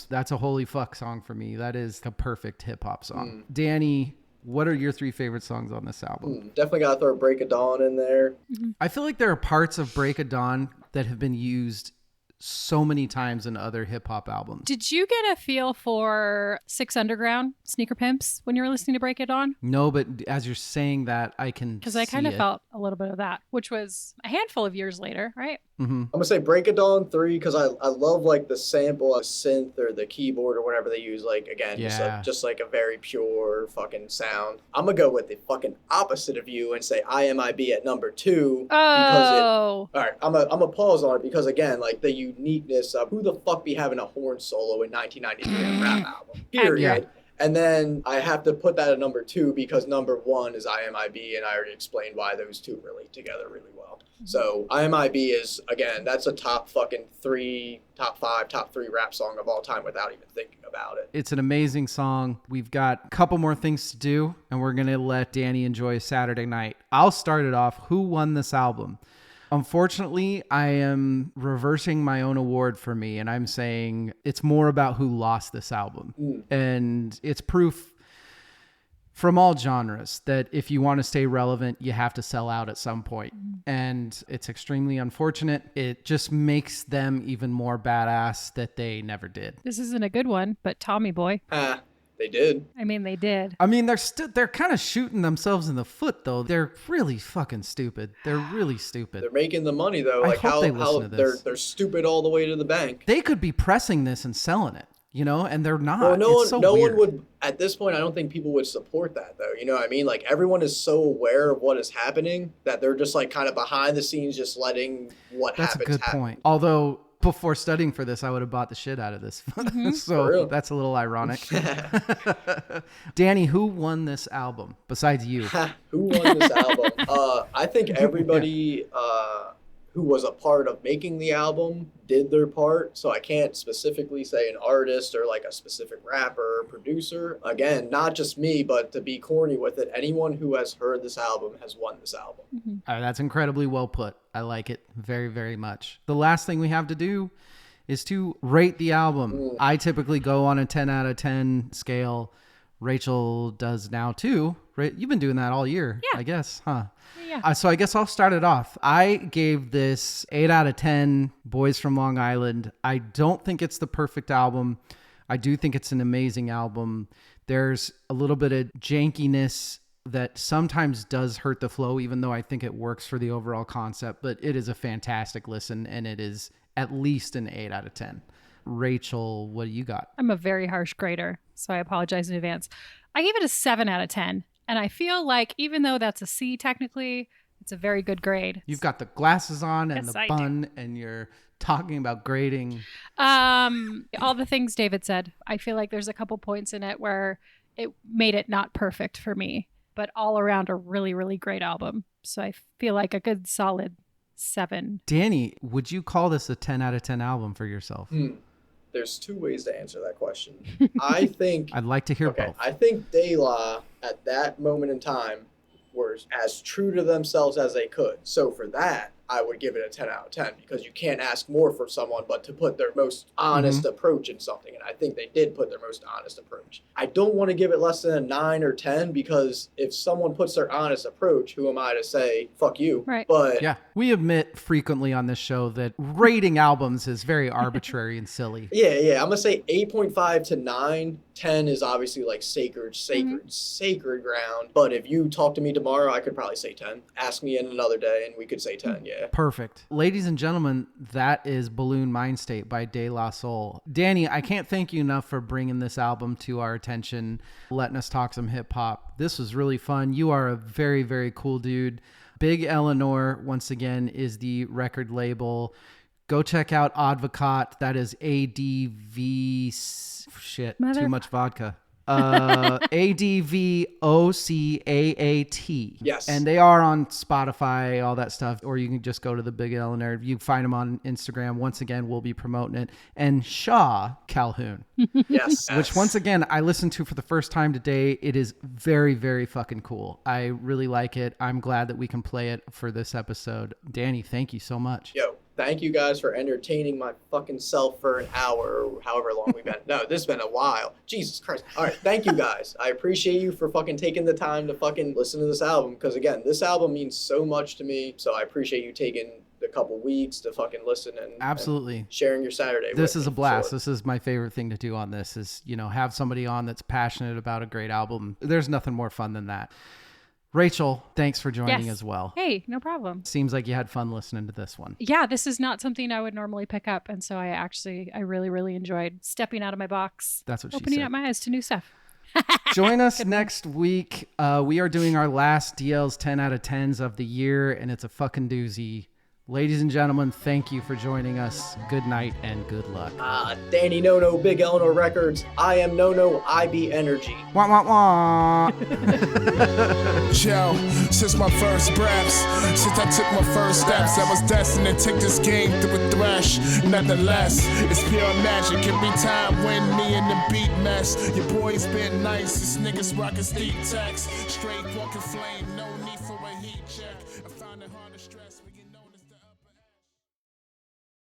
That's a holy fuck song for me. That is a perfect hip hop song. Danny, what are your 3 favorite songs on this album? Definitely got to throw Break of Dawn in there. I feel like there are parts of Break of Dawn that have been used so many times in other hip hop albums. Did you get a feel for Six Underground, Sneaker Pimps, when you were listening to Break It On? No, but as you're saying that, I can Because I kind of felt a little bit of that, which was a handful of years later, right? I'm gonna say Break of Dawn 3 because I love like the sample of synth or the keyboard or whatever they use. Like again, just like a very pure fucking sound. I'm gonna go with the fucking opposite of you and say IMIB at number 2. Oh, All right, I'm a pause on it because again, like the uniqueness of who the fuck be having a horn solo in 1993 rap album. Period. Yeah. And then I have to put that at number 2 because number 1 is IMIB, and I already explained why those two relate together really well. So IMIB is, again, that's a top 5, top 3 rap song of all time without even thinking about it. It's an amazing song. We've got a couple more things to do, and we're going to let Danny enjoy a Saturday night. I'll start it off. Who won this album? Unfortunately, I am reversing my own award for me, and I'm saying it's more about who lost this album. And it's proof from all genres that if you want to stay relevant, you have to sell out at some point. And it's extremely unfortunate. It just makes them even more badass that they never did. this isn't a good one, but Tommy Boy. They did. I mean, they did. I mean, they're kind of shooting themselves in the foot, though. They're really fucking stupid. They're really stupid. They're making the money though. I Like hope how they listen to this. they're stupid all the way to the bank. They could be pressing this and selling it, and they're not. Well, no It's so one weird. would at this point. I don't think people would support that though. You know what I mean? Like everyone is so aware of what is happening that they're just like kind of behind the scenes, just letting what That's happens a good happen. point. Although before studying for this, I would have bought the shit out of this. For So real. that's a little ironic. Danny, who won this album besides you? Who won this album? I think everybody who was a part of making the album did their part. So I can't specifically say an artist or like a specific rapper or producer. Again, not just me, but to be corny with it, anyone who has heard this album has won this album. That's incredibly well put. I like it very, very much. The last thing we have to do is to rate the album. I typically go on a 10 out of 10 scale. Rachel does now too. You've been doing that all year, I guess, huh? Yeah. So I guess I'll start it off. I gave this 8 out of 10, Boys from Long Island. I don't think it's the perfect album. I do think it's an amazing album. There's a little bit of jankiness that sometimes does hurt the flow, even though I think it works for the overall concept. But it is a fantastic listen, and it is at least an 8 out of 10. Rachel, what do you got? I'm a very harsh grader, so I apologize in advance. I gave it a 7 out of 10. And I feel like even though that's a C technically, it's a very good grade. You've got the glasses on and Yes, the I bun, and you're talking about grading. All the things David said. I feel like there's a couple points in it where it made it not perfect for me, but all around a really, really great album. So I feel like a good solid 7. Danny, would you call this a 10 out of 10 album for yourself? There's 2 ways to answer that question. I think I'd like to hear both. I think De La at that moment in time were as true to themselves as they could. So for that, I would give it a 10 out of 10 because you can't ask more for someone but to put their most honest approach in something. And I think they did put their most honest approach. I don't want to give it less than a 9 or 10 because if someone puts their honest approach, who am I to say, fuck you? Right. But Yeah, we admit frequently on this show that rating albums is very arbitrary and silly. yeah, I'm going to say 8.5 to 9. 10 is obviously like sacred ground. But if you talk to me tomorrow, I could probably say 10. Ask me in another day and we could say 10, yeah. Perfect. Ladies and gentlemen, that is Buhloone Mindstate by De La Soul. Danny, I can't thank you enough for bringing this album to our attention, letting us talk some hip hop. This was really fun. You are a very, very cool dude. Big Eleanor, once again, is the record label. Go check out Advocaat. That is ADV. Shit, too much vodka. ADVOCAAT. Yes. And they are on Spotify, all that stuff, or you can just go to the Big Eleanor. You can find them on Instagram. Once again, we'll be promoting it. And Shaw Calhoun. Yes. Which once again, I listened to for the first time today. It is very, very fucking cool. I really like it. I'm glad that we can play it for this episode. Danny, thank you so much. Yo, thank you guys for entertaining my fucking self for an hour or however long we've been. No, this has been a while. Jesus Christ. All right, thank you guys. I appreciate you for fucking taking the time to fucking listen to this album. Because again, this album means so much to me. So I appreciate you taking a couple weeks to fucking listen and absolutely sharing your Saturday. This is me, a blast. sure. This is my favorite thing to do on this is, have somebody on that's passionate about a great album. There's nothing more fun than that. Rachel, thanks for joining as well. Hey, no problem. Seems like you had fun listening to this one. Yeah, this is not something I would normally pick up. And so I really, really enjoyed stepping out of my box. That's what she said. Opening up my eyes to new stuff. Join us next week. We are doing our last DL's 10 out of 10s of the year, and it's a fucking doozy. Ladies and gentlemen, thank you for joining us. Good night and good luck. Danny NoNo, Big Eleanor Records. I am NoNo, I be Energy. Wah, wah, wah. Yo, since my first breaths, since I took my first steps, I was destined to take this game through a thrash. Nonetheless, it's pure magic. Every time when me and the beat mess, your boy's been nice. This niggas rockin' steep text. Straight walking flame, no need for a heat check. I found it hard to stress.